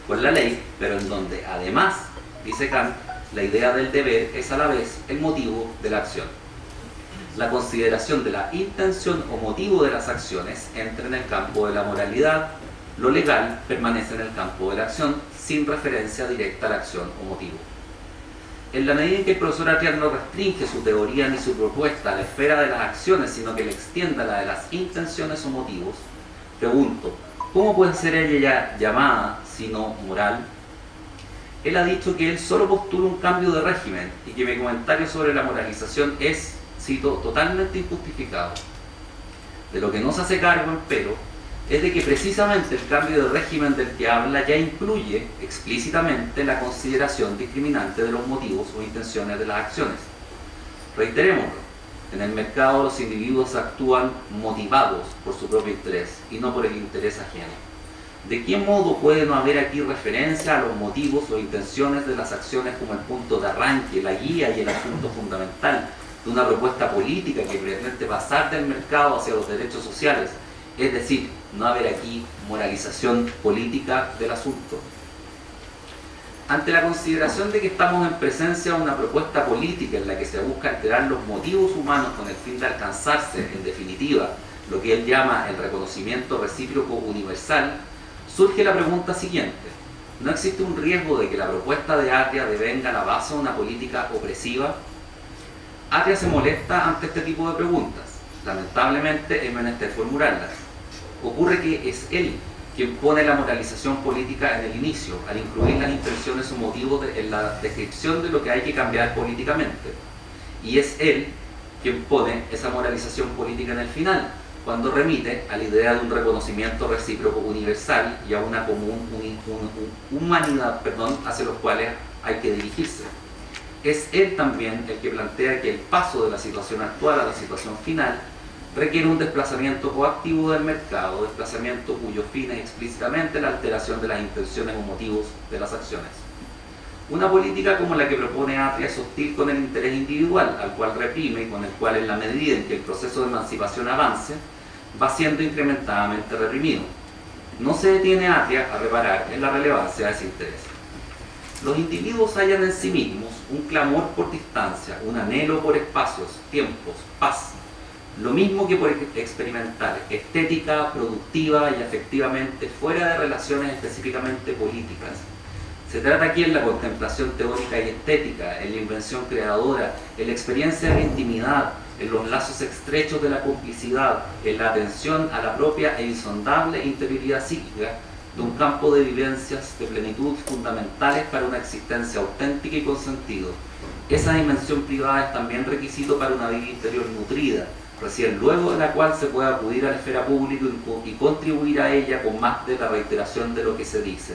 con la ley, pero en donde además, dice Kant, la idea del deber es a la vez el motivo de la acción. La consideración de la intención o motivo de las acciones entra en el campo de la moralidad, lo legal permanece en el campo de la acción sin referencia directa a la acción o motivo. En la medida en que el profesor Atria no restringe su teoría ni su propuesta a la esfera de las acciones, sino que le extienda a la de las intenciones o motivos, pregunto, ¿cómo puede ser ella ya llamada, sino moral? Él ha dicho que él solo postula un cambio de régimen y que mi comentario sobre la moralización es, cito, totalmente injustificado. De lo que no se hace cargo, empero, es de que precisamente el cambio de régimen del que habla ya incluye explícitamente la consideración discriminante de los motivos o intenciones de las acciones. Reiterémoslo, en el mercado los individuos actúan motivados por su propio interés y no por el interés ajeno. ¿De qué modo puede no haber aquí referencia a los motivos o intenciones de las acciones como el punto de arranque, la guía y el asunto fundamental de una propuesta política que pretende pasar del mercado hacia los derechos sociales? Es decir, no haber aquí moralización política del asunto. Ante la consideración de que estamos en presencia de una propuesta política en la que se busca alterar los motivos humanos con el fin de alcanzarse, en definitiva, lo que él llama el reconocimiento recíproco universal, surge la pregunta siguiente: ¿no existe un riesgo de que la propuesta de Atria devenga la base de una política opresiva? Atria se molesta ante este tipo de preguntas. Lamentablemente es menester formularlas. Ocurre que es él quien pone la moralización política en el inicio, al incluir las intenciones o motivos en la descripción de lo que hay que cambiar políticamente. Y es él quien pone esa moralización política en el final, cuando remite a la idea de un reconocimiento recíproco universal y a una común humanidad hacia los cuales hay que dirigirse. Es él también el que plantea que el paso de la situación actual a la situación final requiere un desplazamiento coactivo del mercado, desplazamiento cuyo fin es explícitamente la alteración de las intenciones o motivos de las acciones. Una política como la que propone Atria es hostil con el interés individual, al cual reprime y con el cual, en la medida en que el proceso de emancipación avance, va siendo incrementadamente reprimido. No se detiene Atria a reparar en la relevancia de ese interés. Los individuos hallan en sí mismos un clamor por distancia, un anhelo por espacios, tiempos, paz, lo mismo que por experimentar estética, productiva y afectivamente fuera de relaciones específicamente políticas. Se trata aquí en la contemplación teórica y estética, en la invención creadora, en la experiencia de la intimidad, en los lazos estrechos de la complicidad, en la atención a la propia e insondable interioridad psíquica de un campo de vivencias de plenitud fundamentales para una existencia auténtica y con sentido. Esa dimensión privada es también requisito para una vida interior nutrida, recién luego de la cual se puede acudir a la esfera pública y contribuir a ella con más de la reiteración de lo que se dice.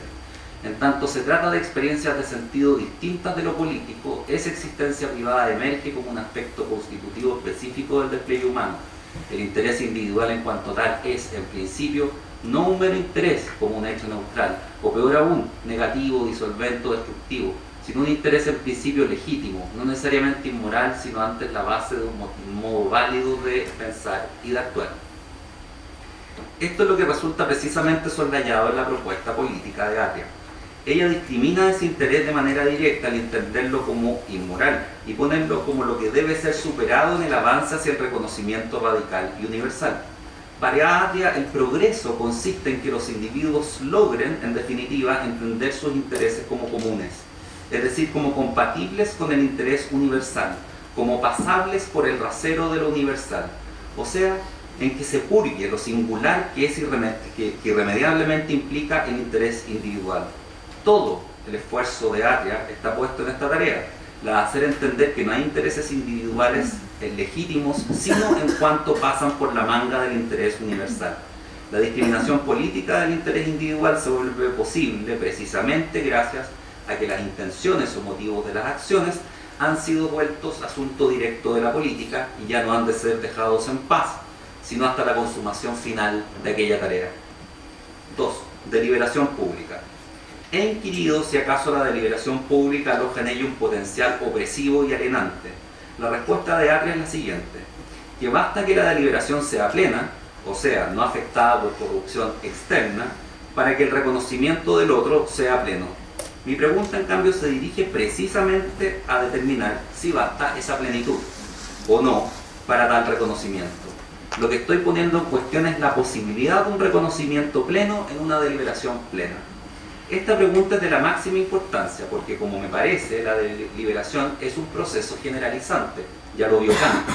En tanto se trata de experiencias de sentido distintas de lo político, esa existencia privada emerge como un aspecto constitutivo específico del despliegue humano. El interés individual en cuanto tal es, en principio, no un mero interés como un hecho neutral, o peor aún, negativo, disolvente o destructivo, sino un interés en principio legítimo, no necesariamente inmoral, sino antes la base de un modo válido de pensar y de actuar. Esto es lo que resulta precisamente soslayado en la propuesta política de Atria. Ella discrimina ese interés de manera directa al entenderlo como inmoral y ponerlo como lo que debe ser superado en el avance hacia el reconocimiento radical y universal. Para Atria, el progreso consiste en que los individuos logren, en definitiva, entender sus intereses como comunes, es decir, como compatibles con el interés universal, como pasables por el rasero de lo universal, o sea, en que se purgue lo singular que irremediablemente implica el interés individual. Todo el esfuerzo de Atria está puesto en esta tarea, la de hacer entender que no hay intereses individuales legítimos, sino en cuanto pasan por la manga del interés universal. La discriminación política del interés individual se vuelve posible precisamente gracias a que las intenciones o motivos de las acciones han sido vueltos asunto directo de la política y ya no han de ser dejados en paz, sino hasta la consumación final de aquella tarea. 2. Deliberación pública. He inquirido si acaso la deliberación pública aloja en ello un potencial opresivo y alienante. La respuesta de Atria es la siguiente: que basta que la deliberación sea plena, o sea, no afectada por corrupción externa, para que el reconocimiento del otro sea pleno. Mi pregunta, en cambio, se dirige precisamente a determinar si basta esa plenitud o no para tal reconocimiento. Lo que estoy poniendo en cuestión es la posibilidad de un reconocimiento pleno en una deliberación plena. Esta pregunta es de la máxima importancia porque, como me parece, la deliberación es un proceso generalizante, ya lo vio Kant.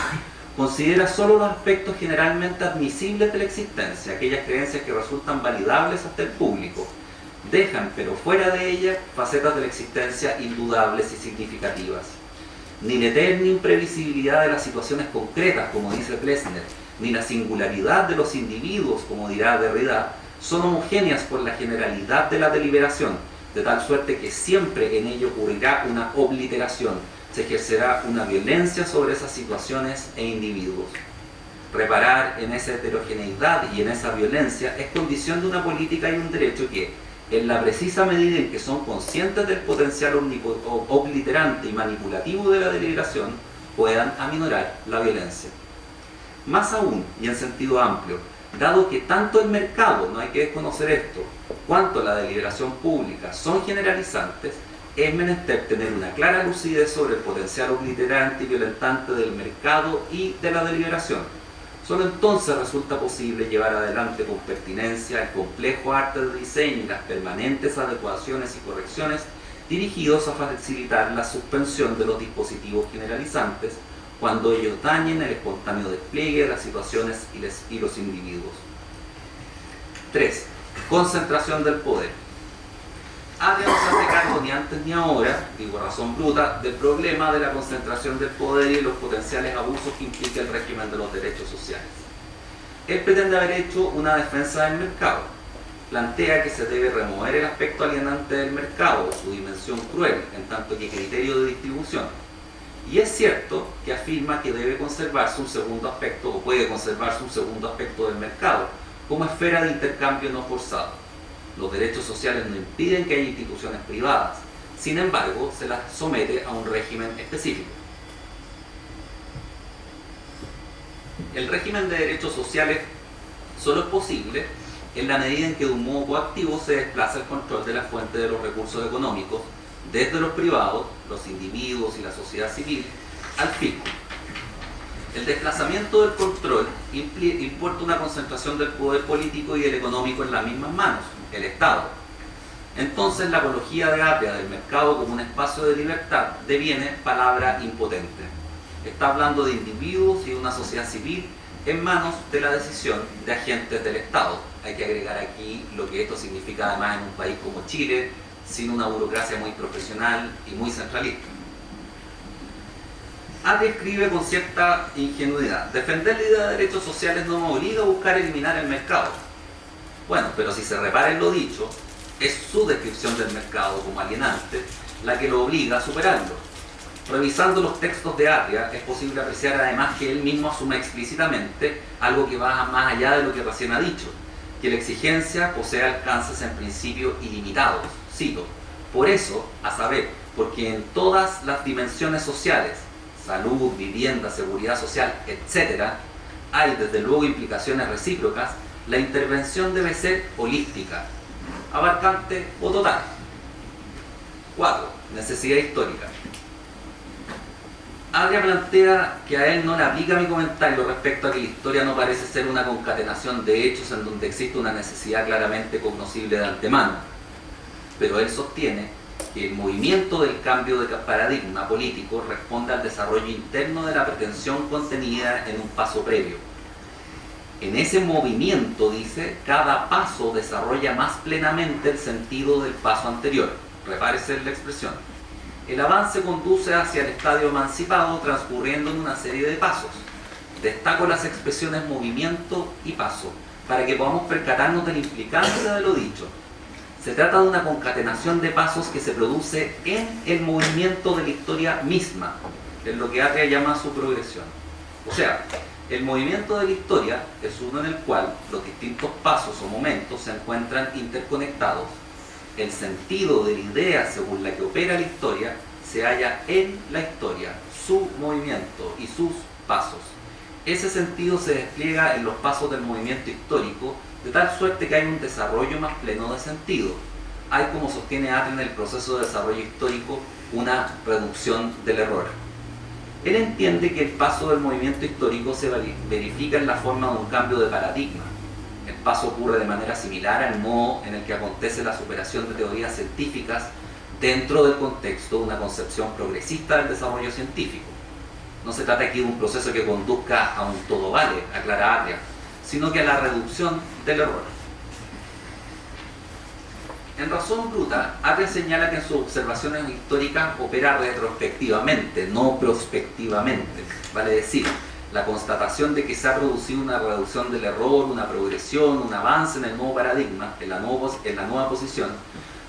Considera solo los aspectos generalmente admisibles de la existencia, aquellas creencias que resultan validables hasta el público. Dejan, pero fuera de ella, facetas de la existencia indudables y significativas. Ni la eterna imprevisibilidad de las situaciones concretas, como dice Plessner, ni la singularidad de los individuos, como dirá Derrida, son homogéneas por la generalidad de la deliberación, de tal suerte que siempre en ello ocurrirá una obliteración, se ejercerá una violencia sobre esas situaciones e individuos. reparar en esa heterogeneidad y en esa violencia es condición de una política y un derecho que, en la precisa medida en que son conscientes del potencial obliterante y manipulativo de la deliberación, puedan aminorar la violencia. Más aún, y en sentido amplio, dado que tanto el mercado, no hay que desconocer esto, cuanto la deliberación pública son generalizantes, es menester tener una clara lucidez sobre el potencial obliterante y violentante del mercado y de la deliberación. Solo entonces resulta posible llevar adelante con pertinencia el complejo arte de diseño y las permanentes adecuaciones y correcciones dirigidos a facilitar la suspensión de los dispositivos generalizantes cuando ellos dañen el espontáneo despliegue de las situaciones y los individuos. 3. Concentración del poder. Adria no se hace cargo ni antes ni ahora, digo razón bruta, del problema de la concentración del poder y los potenciales abusos que implica el régimen de los derechos sociales. Él pretende haber hecho una defensa del mercado. Plantea que se debe remover el aspecto alienante del mercado, su dimensión cruel, en tanto que criterio de distribución. Y es cierto que afirma que debe conservarse un segundo aspecto, o puede conservarse un segundo aspecto del mercado, como esfera de intercambio no forzado. Los derechos sociales no impiden que haya instituciones privadas, sin embargo, se las somete a un régimen específico. El régimen de derechos sociales solo es posible en la medida en que de un modo coactivo se desplaza el control de la fuente de los recursos económicos desde los privados, los individuos y la sociedad civil, al fisco. El desplazamiento del control importa una concentración del poder político y el económico en las mismas manos, el Estado. Entonces la apología de Adria del mercado como un espacio de libertad deviene palabra impotente. Está hablando de individuos y de una sociedad civil en manos de la decisión de agentes del Estado. Hay que agregar aquí lo que esto significa además en un país como Chile, sin una burocracia muy profesional y muy centralista. Adria escribe con cierta ingenuidad: defender la idea de derechos sociales no me obliga a buscar eliminar el mercado. Bueno, pero si se repara en lo dicho, es su descripción del mercado como alienante la que lo obliga a superarlo. Revisando los textos de Adria, es posible apreciar además que él mismo asume explícitamente algo que va más allá de lo que recién ha dicho, que la exigencia posee alcances en principio ilimitados. Cito: por eso, a saber, porque en todas las dimensiones sociales, salud, vivienda, seguridad social, etc., hay desde luego implicaciones recíprocas, la intervención debe ser holística, abarcante o total. 4. Necesidad histórica. Adria plantea que a él no le aplica mi comentario respecto a que la historia no parece ser una concatenación de hechos en donde existe una necesidad claramente cognoscible de antemano, pero él sostiene que el movimiento del cambio de paradigma político responde al desarrollo interno de la pretensión contenida en un paso previo. En ese movimiento, dice, cada paso desarrolla más plenamente el sentido del paso anterior. Repárese en la expresión. El avance conduce hacia el estadio emancipado transcurriendo en una serie de pasos. Destaco las expresiones movimiento y paso para que podamos percatarnos de la implicancia de lo dicho. Se trata de una concatenación de pasos que se produce en el movimiento de la historia misma, en lo que Adria llama su progresión. O sea, el movimiento de la historia es uno en el cual los distintos pasos o momentos se encuentran interconectados. El sentido de la idea según la que opera la historia se halla en la historia, su movimiento y sus pasos. Ese sentido se despliega en los pasos del movimiento histórico, de tal suerte que hay un desarrollo más pleno de sentido. Hay, como sostiene Adria en el proceso de desarrollo histórico, una reducción del error. Él entiende que el paso del movimiento histórico se verifica en la forma de un cambio de paradigma. El paso ocurre de manera similar al modo en el que acontece la superación de teorías científicas dentro del contexto de una concepción progresista del desarrollo científico. No se trata aquí de un proceso que conduzca a un todo vale, aclara Adria, sino que a la reducción del error. En Razón Bruta, Adria señala que en sus observaciones históricas opera retrospectivamente, no prospectivamente. Vale decir, la constatación de que se ha producido una reducción del error, una progresión, un avance en el nuevo paradigma, en la nueva posición,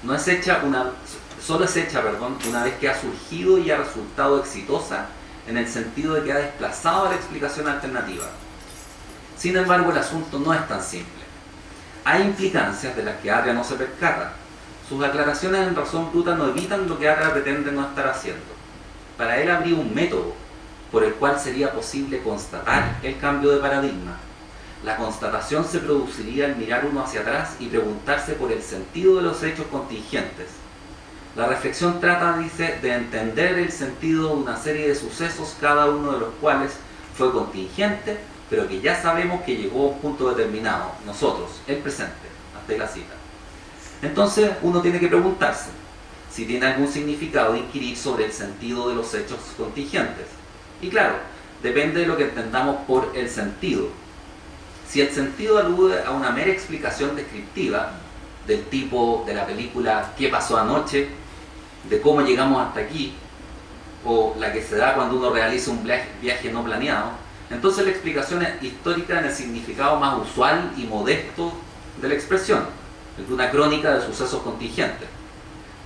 no es hecha solo es hecha una vez que ha surgido y ha resultado exitosa en el sentido de que ha desplazado a la explicación alternativa. Sin embargo, el asunto no es tan simple. Hay implicancias de las que Atria no se percata. Sus aclaraciones en razón bruta no evitan lo que Atria pretende no estar haciendo. Para él habría un método por el cual sería posible constatar el cambio de paradigma. La constatación se produciría al mirar uno hacia atrás y preguntarse por el sentido de los hechos contingentes. La reflexión trata, dice, de entender el sentido de una serie de sucesos, cada uno de los cuales fue contingente, pero que ya sabemos que llegó a un punto determinado, nosotros, el presente, hasta ahí la cita. Entonces uno tiene que preguntarse si tiene algún significado de inquirir sobre el sentido de los hechos contingentes. Y claro, depende de lo que entendamos por el sentido. Si el sentido alude a una mera explicación descriptiva, del tipo de la película ¿Qué pasó anoche?, de cómo llegamos hasta aquí, o la que se da cuando uno realiza un viaje no planeado, entonces la explicación es histórica en el significado más usual y modesto de la expresión, el de una crónica de sucesos contingentes.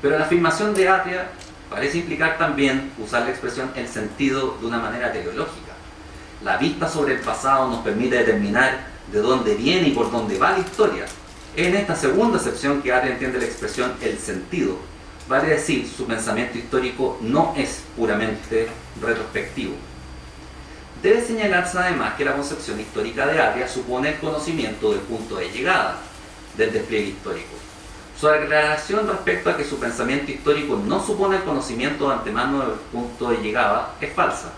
Pero la afirmación de Atria parece implicar también usar la expresión el sentido de una manera teleológica. La vista sobre el pasado nos permite determinar de dónde viene y por dónde va la historia. En esta segunda acepción que Atria entiende la expresión el sentido, vale decir, su pensamiento histórico no es puramente retrospectivo. Debe señalarse además que la concepción histórica de Atria supone el conocimiento del punto de llegada del despliegue histórico. Su aclaración respecto a que su pensamiento histórico no supone el conocimiento de antemano del punto de llegada es falsa.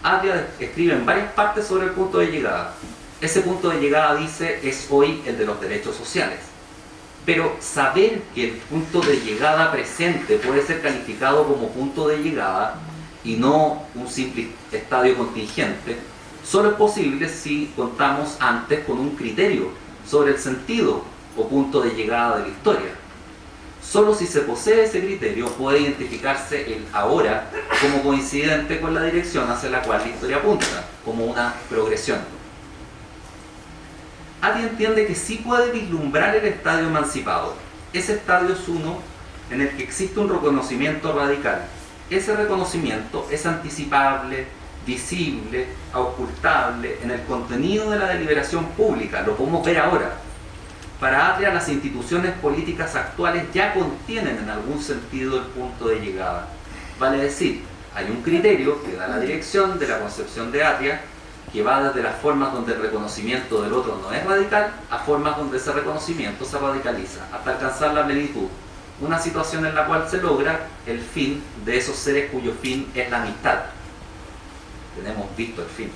Atria escribe en varias partes sobre el punto de llegada. Ese punto de llegada, dice, es hoy el de los derechos sociales. Pero saber que el punto de llegada presente puede ser calificado como punto de llegada y no un simple estadio contingente, solo es posible si contamos antes con un criterio sobre el sentido o punto de llegada de la historia. Solo si se posee ese criterio puede identificarse el ahora como coincidente con la dirección hacia la cual la historia apunta, como una progresión. Atria entiende que sí puede vislumbrar el estadio emancipado. Ese estadio es uno en el que existe un reconocimiento radical. Ese reconocimiento es anticipable, visible, auscultable en el contenido de la deliberación pública. Lo podemos ver ahora. Para Atria, las instituciones políticas actuales ya contienen en algún sentido el punto de llegada. Vale decir, hay un criterio que da la dirección de la concepción de Atria, que va desde las formas donde el reconocimiento del otro no es radical a formas donde ese reconocimiento se radicaliza, hasta alcanzar la plenitud, una situación en la cual se logra el fin de esos seres cuyo fin es la amistad. Tenemos visto el fin.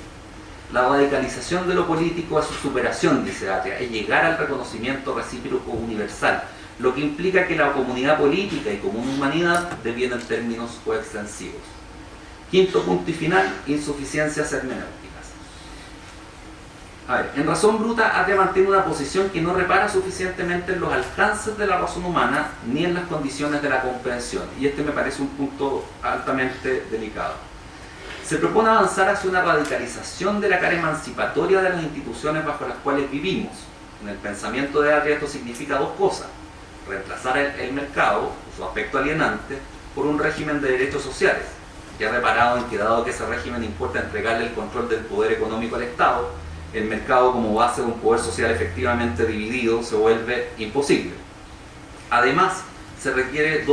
La radicalización de lo político es su superación, dice Atria, es llegar al reconocimiento recíproco universal, lo que implica que la comunidad política y común humanidad devienen términos coextensivos. Quinto punto y final, insuficiencias hermenéuticas. A ver, en razón bruta, Atria mantiene una posición que no repara suficientemente en los alcances de la razón humana ni en las condiciones de la comprensión, y este me parece un punto altamente delicado. Se propone avanzar hacia una radicalización de la cara emancipatoria de las instituciones bajo las cuales vivimos. En el pensamiento de Atria esto significa dos cosas: reemplazar el mercado, su aspecto alienante, por un régimen de derechos sociales, ya reparado en que dado que ese régimen importa entregarle el control del poder económico al Estado, el mercado como base de un poder social efectivamente dividido se vuelve imposible. Además, se requiere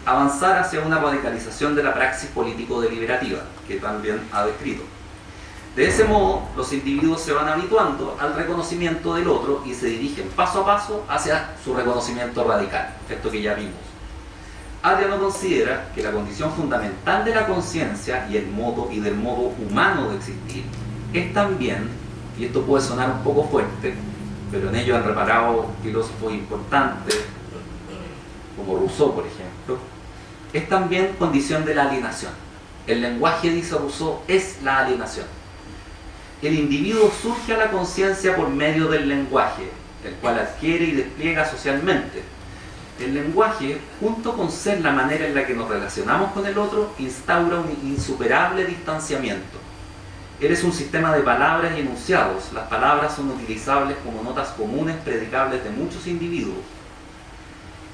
avanzar hacia una radicalización de la praxis político-deliberativa, que también ha descrito. De ese modo, los individuos se van habituando al reconocimiento del otro y se dirigen paso a paso hacia su reconocimiento radical, esto que ya vimos. Atria no considera que la condición fundamental de la conciencia y del modo humano de existir es también, y esto puede sonar un poco fuerte, pero en ello han reparado filósofos importantes, como Rousseau, por ejemplo, es también condición de la alienación. El lenguaje, dice Rousseau, es la alienación. El individuo surge a la conciencia por medio del lenguaje, el cual adquiere y despliega socialmente. El lenguaje, junto con ser la manera en la que nos relacionamos con el otro, instaura un insuperable distanciamiento. Él es un sistema de palabras y enunciados. Las palabras son utilizables como notas comunes predicables de muchos individuos.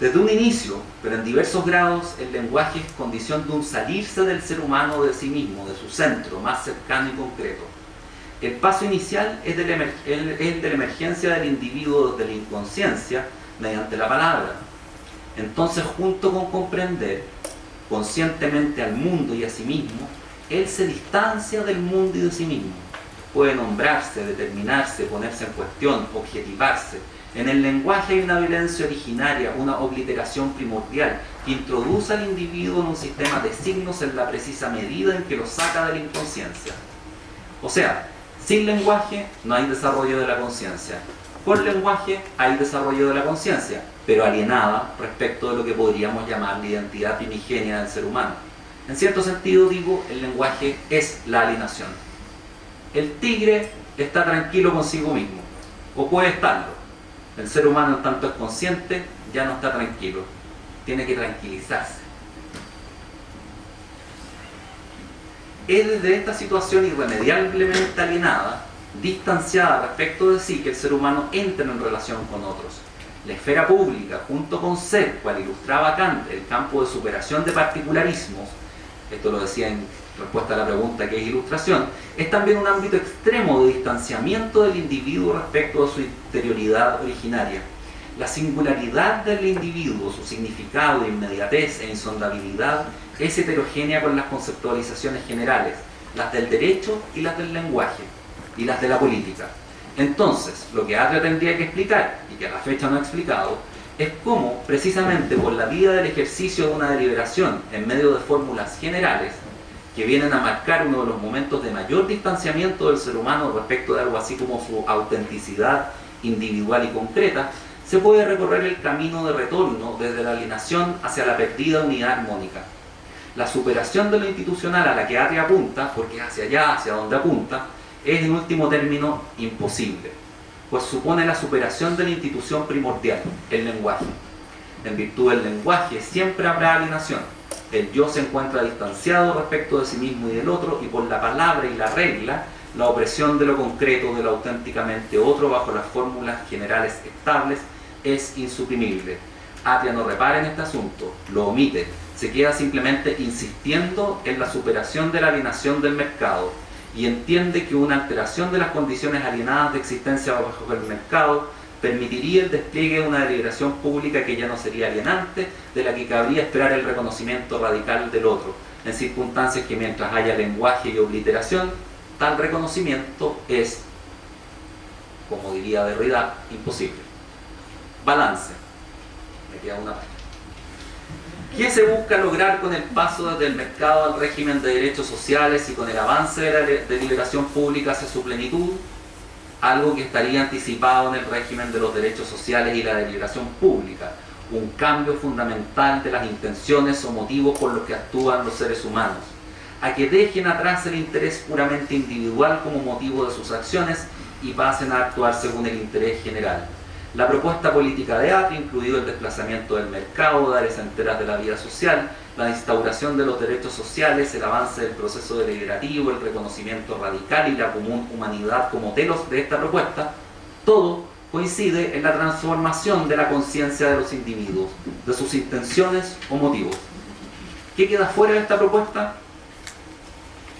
Desde un inicio, pero en diversos grados, el lenguaje es condición de un salirse del ser humano de sí mismo, de su centro más cercano y concreto. El paso inicial es de la emergencia del individuo de la inconsciencia mediante la palabra. Entonces, junto con comprender conscientemente al mundo y a sí mismo, él se distancia del mundo y de sí mismo. Puede nombrarse, determinarse, ponerse en cuestión, objetivarse. En el lenguaje hay una violencia originaria, una obliteración primordial que introduce al individuo en un sistema de signos en la precisa medida en que lo saca de la inconsciencia. O sea, sin lenguaje no hay desarrollo de la conciencia. Con lenguaje hay desarrollo de la conciencia, pero alienada respecto de lo que podríamos llamar la identidad primigenia del ser humano. En cierto sentido, digo, el lenguaje es la alienación. El tigre está tranquilo consigo mismo, o puede estarlo. El ser humano, en tanto es consciente, ya no está tranquilo. Tiene que tranquilizarse. Es desde esta situación irremediablemente alienada, distanciada respecto de sí, que el ser humano entra en relación con otros. La esfera pública, junto con ser, cual ilustraba Kant, el campo de superación de particularismos, esto lo decía en respuesta a la pregunta ¿qué es ilustración?, es también un ámbito extremo de distanciamiento del individuo respecto de su interioridad originaria. La singularidad del individuo, su significado, inmediatez e insondabilidad es heterogénea con las conceptualizaciones generales, las del derecho y las del lenguaje, y las de la política. Entonces, lo que Atria tendría que explicar, y que a la fecha no ha explicado, es cómo, precisamente por la vía del ejercicio de una deliberación en medio de fórmulas generales, que vienen a marcar uno de los momentos de mayor distanciamiento del ser humano respecto de algo así como su autenticidad individual y concreta, se puede recorrer el camino de retorno desde la alienación hacia la perdida unidad armónica. La superación de lo institucional a la que Atria apunta, porque es hacia allá, hacia donde apunta, es en último término imposible, pues supone la superación de la institución primordial, el lenguaje. En virtud del lenguaje siempre habrá alienación. El yo se encuentra distanciado respecto de sí mismo y del otro, y por la palabra y la regla, la opresión de lo concreto, de lo auténticamente otro, bajo las fórmulas generales estables, es insuprimible. Atria no repara en este asunto, lo omite, se queda simplemente insistiendo en la superación de la alienación del mercado, y entiende que una alteración de las condiciones alienadas de existencia bajo el mercado permitiría el despliegue de una deliberación pública que ya no sería alienante, de la que cabría esperar el reconocimiento radical del otro, en circunstancias que mientras haya lenguaje y obliteración, tal reconocimiento es, como diría Derrida, imposible. Balance. Me queda una página. ¿Qué se busca lograr con el paso desde el mercado al régimen de derechos sociales y con el avance de la deliberación pública hacia su plenitud? Algo que estaría anticipado en el régimen de los derechos sociales y la deliberación pública, un cambio fundamental de las intenciones o motivos por los que actúan los seres humanos, a que dejen atrás el interés puramente individual como motivo de sus acciones y pasen a actuar según el interés general. La propuesta política de Atria, incluido el desplazamiento del mercado de áreas enteras de la vida social, la instauración de los derechos sociales, el avance del proceso deliberativo, el reconocimiento radical y la común humanidad como telos de esta propuesta, todo coincide en la transformación de la conciencia de los individuos, de sus intenciones o motivos. ¿Qué queda fuera de esta propuesta?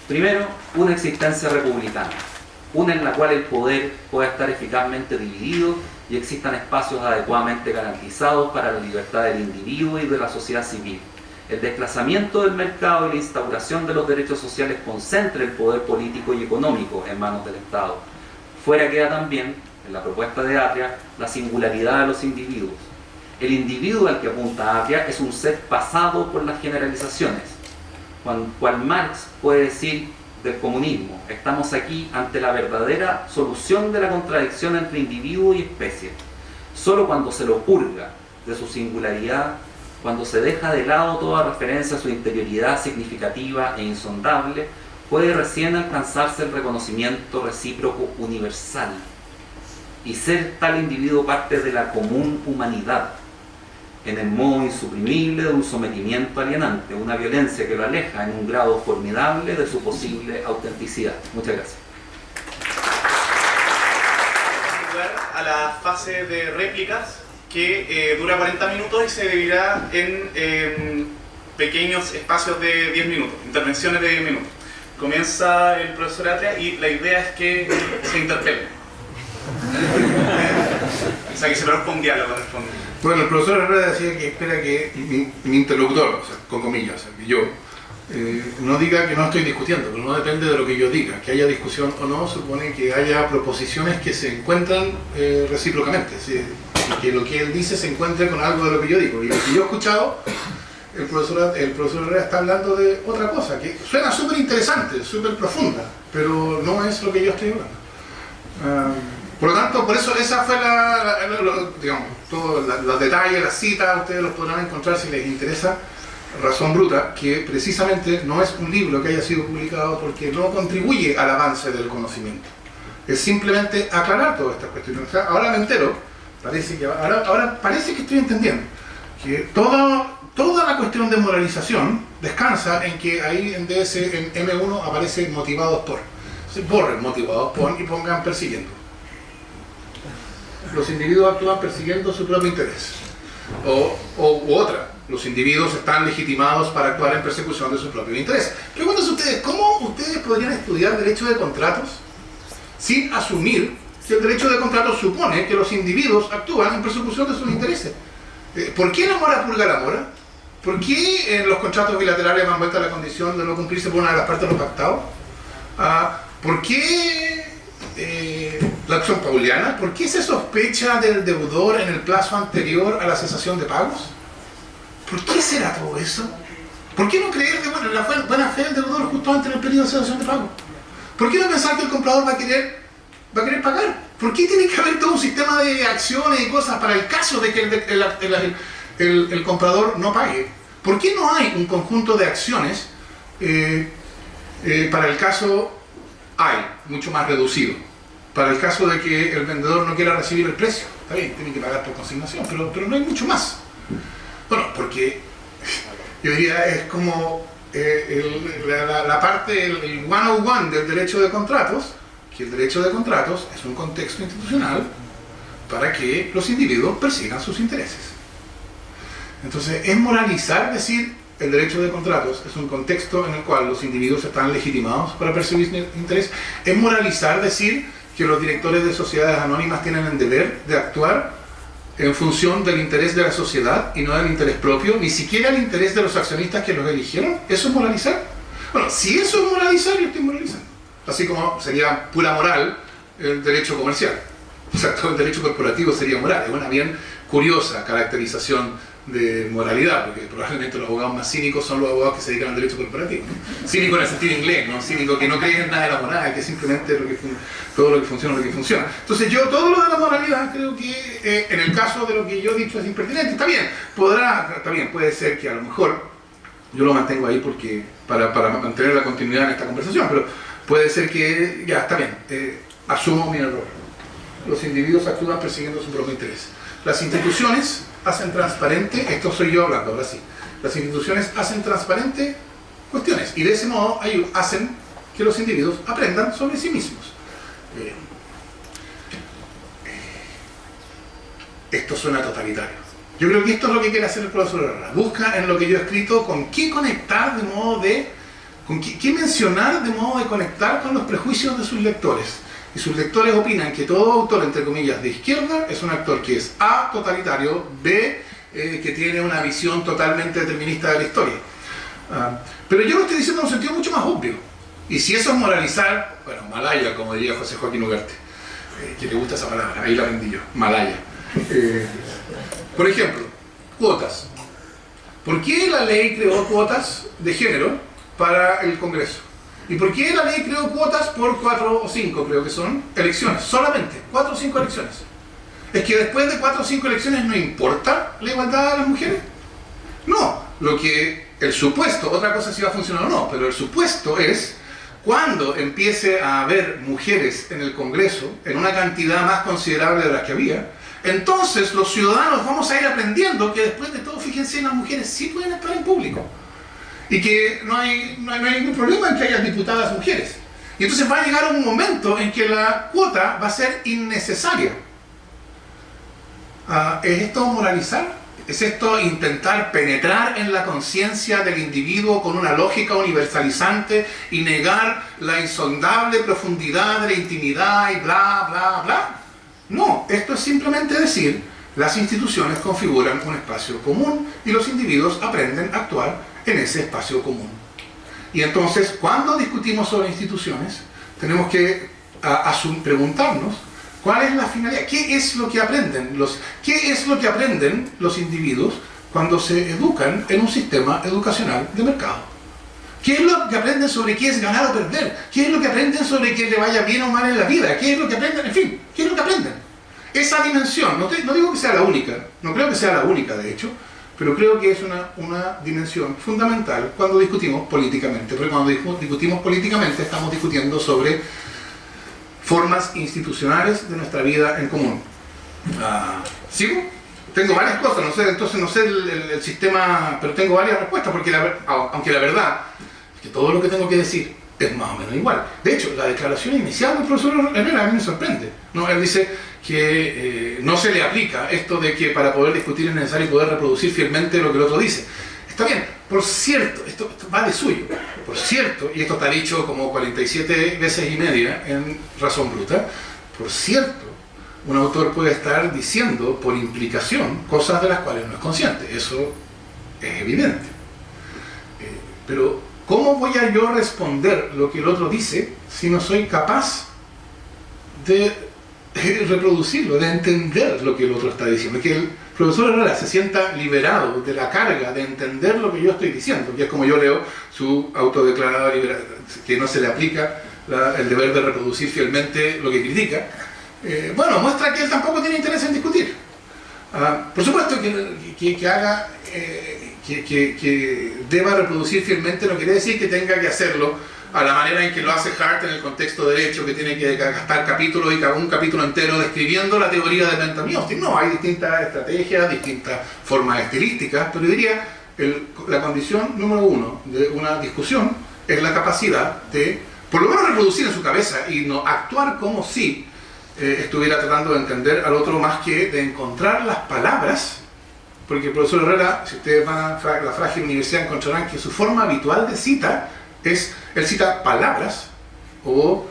Primero, una existencia republicana, una en la cual el poder pueda estar eficazmente dividido y existan espacios adecuadamente garantizados para la libertad del individuo y de la sociedad civil. El desplazamiento del mercado y la instauración de los derechos sociales concentra el poder político y económico en manos del Estado. Fuera queda también, en la propuesta de Atria, la singularidad de los individuos. El individuo al que apunta Atria es un ser pasado por las generalizaciones, cual Marx puede decir del comunismo: estamos aquí ante la verdadera solución de la contradicción entre individuo y especie. Solo cuando se lo purga de su singularidad, cuando se deja de lado toda referencia a su interioridad significativa e insondable, puede recién alcanzarse el reconocimiento recíproco universal y ser tal individuo parte de la común humanidad, en el modo insuprimible de un sometimiento alienante, una violencia que lo aleja en un grado formidable de su posible autenticidad. Muchas gracias. A la fase de réplicas, que dura 40 minutos y se dividirá en pequeños espacios de 10 minutos, intervenciones de 10 minutos. Comienza el profesor Atria y la idea es que se interpele. O sea, que se produzca un diálogo en el fondo. Bueno, el profesor Herrera decía que espera que mi interlocutor, o sea, con comillas, o sea, que yo, no diga que no estoy discutiendo, pero no depende de lo que yo diga. Que haya discusión o no supone que haya proposiciones que se encuentran recíprocamente, ¿sí? Y que lo que él dice se encuentre con algo de lo que yo digo. Y lo que yo he escuchado, el profesor Herrera está hablando de otra cosa, que suena súper interesante, súper profunda, pero no es lo que yo estoy hablando. Por lo tanto, por eso esa fue digamos, todos los detalles, las citas, ustedes los podrán encontrar si les interesa. Razón Bruta, que precisamente no es un libro que haya sido publicado porque no contribuye al avance del conocimiento. Es simplemente aclarar todas estas cuestiones. O sea, ahora me entero, ahora parece que estoy entendiendo, que toda la cuestión de moralización descansa en que ahí en DS, en M1 aparece motivados por. Borren motivados por y pongan persiguiendo. Los individuos actúan persiguiendo su propio interés. U otra, los individuos están legitimados para actuar en persecución de su propio interés. Pregúntense ustedes, ¿cómo ustedes podrían estudiar derecho de contratos sin asumir que el derecho de contratos supone que los individuos actúan en persecución de sus intereses? ¿Por qué la mora purga la mora? ¿Por qué en los contratos bilaterales van vuelta a la condición de no cumplirse por una de las partes de lo pactado? ¿Por qué la acción pauliana? ¿Por qué se sospecha del deudor en el plazo anterior a la cesación de pagos? ¿Por qué será todo eso? ¿Por qué no creer en la buena fe del deudor justo antes del periodo de cesación de pago? ¿Por qué no pensar que el comprador va a querer pagar? ¿Por qué tiene que haber todo un sistema de acciones y cosas para el caso de que el comprador no pague? ¿Por qué no hay un conjunto de acciones para el caso mucho más reducido? Para el caso de que el vendedor no quiera recibir el precio, está bien, tiene que pagar por consignación, pero no hay mucho más. Bueno, porque yo diría es como la parte, el 101 del derecho de contratos, que el derecho de contratos es un contexto institucional para que los individuos persigan sus intereses. Entonces, es moralizar decir el derecho de contratos es un contexto en el cual los individuos están legitimados para perseguir intereses. Es moralizar decir que los directores de sociedades anónimas tienen el deber de actuar en función del interés de la sociedad y no del interés propio, ni siquiera el interés de los accionistas que los eligieron. ¿Eso es moralizar? Bueno, si eso es moralizar, yo estoy moralizando. Así como sería pura moral el derecho comercial. O sea, todo el derecho corporativo sería moral. Es una bien curiosa caracterización de moralidad, porque probablemente los abogados más cínicos son los abogados que se dedican al derecho corporativo, ¿no? Cínico en el sentido inglés, ¿no? Cínico que no creen en nada de la moral, que simplemente todo lo que funciona es lo que funciona. Entonces yo todo lo de la moralidad creo que en el caso de lo que yo he dicho es impertinente. Está bien, puede ser que a lo mejor yo lo mantengo ahí porque para mantener la continuidad en esta conversación, pero puede ser que ya está bien, asumo mi error. Los individuos actúan persiguiendo su propio interés. Las instituciones hacen transparente, esto soy yo hablando, ahora sí, las instituciones hacen transparente cuestiones y de ese modo hacen que los individuos aprendan sobre sí mismos. Esto suena totalitario. Yo creo que esto es lo que quiere hacer el profesor Herrera. Busca en lo que yo he escrito con qué conectar con qué mencionar de modo de conectar con los prejuicios de sus lectores. Y sus lectores opinan que todo autor, entre comillas, de izquierda es un actor que es A, totalitario, B, que tiene una visión totalmente determinista de la historia. Pero yo lo estoy diciendo en un sentido mucho más obvio. Y si eso es moralizar, bueno, Malaya, como diría José Joaquín Ugarte, que le gusta esa palabra, ahí la vendí yo, Malaya. Por ejemplo, cuotas. ¿Por qué la ley creó cuotas de género para el Congreso? ¿Y por qué la ley creó cuotas por 4 o 5, creo que son, elecciones? Solamente 4 o 5 elecciones. ¿Es que después de 4 o 5 elecciones no importa la igualdad de las mujeres? No, el supuesto, otra cosa si va a funcionar o no, pero el supuesto es cuando empiece a haber mujeres en el Congreso, en una cantidad más considerable de las que había, entonces los ciudadanos vamos a ir aprendiendo que después de todo, fíjense, las mujeres sí pueden actuar en público. Y que no hay ningún problema en que haya diputadas mujeres. Y entonces va a llegar un momento en que la cuota va a ser innecesaria. ¿Es esto moralizar? ¿Es esto intentar penetrar en la conciencia del individuo con una lógica universalizante y negar la insondable profundidad de la intimidad y bla, bla, bla? No, esto es simplemente decir, las instituciones configuran un espacio común y los individuos aprenden a actuar en ese espacio común. Y entonces, cuando discutimos sobre instituciones, tenemos que preguntarnos cuál es la finalidad, qué es lo que aprenden los individuos cuando se educan en un sistema educacional de mercado. ¿Qué es lo que aprenden sobre qué es ganar o perder? ¿Qué es lo que aprenden sobre que le vaya bien o mal en la vida? ¿Qué es lo que aprenden? En fin, ¿qué es lo que aprenden? Esa dimensión, no digo que sea la única, no creo que sea la única de hecho, pero creo que es una dimensión fundamental cuando discutimos políticamente, porque cuando discutimos políticamente estamos discutiendo sobre formas institucionales de nuestra vida en común. ¿Sigo? Tengo varias cosas, entonces no sé el sistema, pero tengo varias respuestas, porque aunque la verdad es que todo lo que tengo que decir es más o menos igual. De hecho, la declaración inicial del profesor Herrera a mí me sorprende, ¿no? Él dice que no se le aplica esto de que para poder discutir es necesario poder reproducir fielmente lo que el otro dice. Está bien, por cierto, esto va de suyo, por cierto, y esto está dicho como 47 veces y media en Razón Bruta, por cierto, un autor puede estar diciendo por implicación cosas de las cuales no es consciente, eso es evidente. Pero, ¿cómo voy a yo responder lo que el otro dice si no soy capaz de reproducirlo, de entender lo que el otro está diciendo? Que el profesor Herrera se sienta liberado de la carga de entender lo que yo estoy diciendo, que es como yo leo su autodeclarada liberación, que no se le aplica el deber de reproducir fielmente lo que critica. Bueno, muestra que él tampoco tiene interés en discutir. Por supuesto que deba reproducir fielmente no quiere decir que tenga que hacerlo a la manera en que lo hace Hart en el contexto de derecho, que tiene que gastar capítulos y un capítulo entero describiendo la teoría de Bentham-Austin. No, hay distintas estrategias, distintas formas estilísticas, pero diría la condición número uno de una discusión es la capacidad de, por lo menos, reproducir en su cabeza y no actuar como si estuviera tratando de entender al otro, más que de encontrar las palabras, porque el profesor Herrera, si ustedes van a la Frágil Universidad, encontrarán que su forma habitual de cita es, él cita palabras, o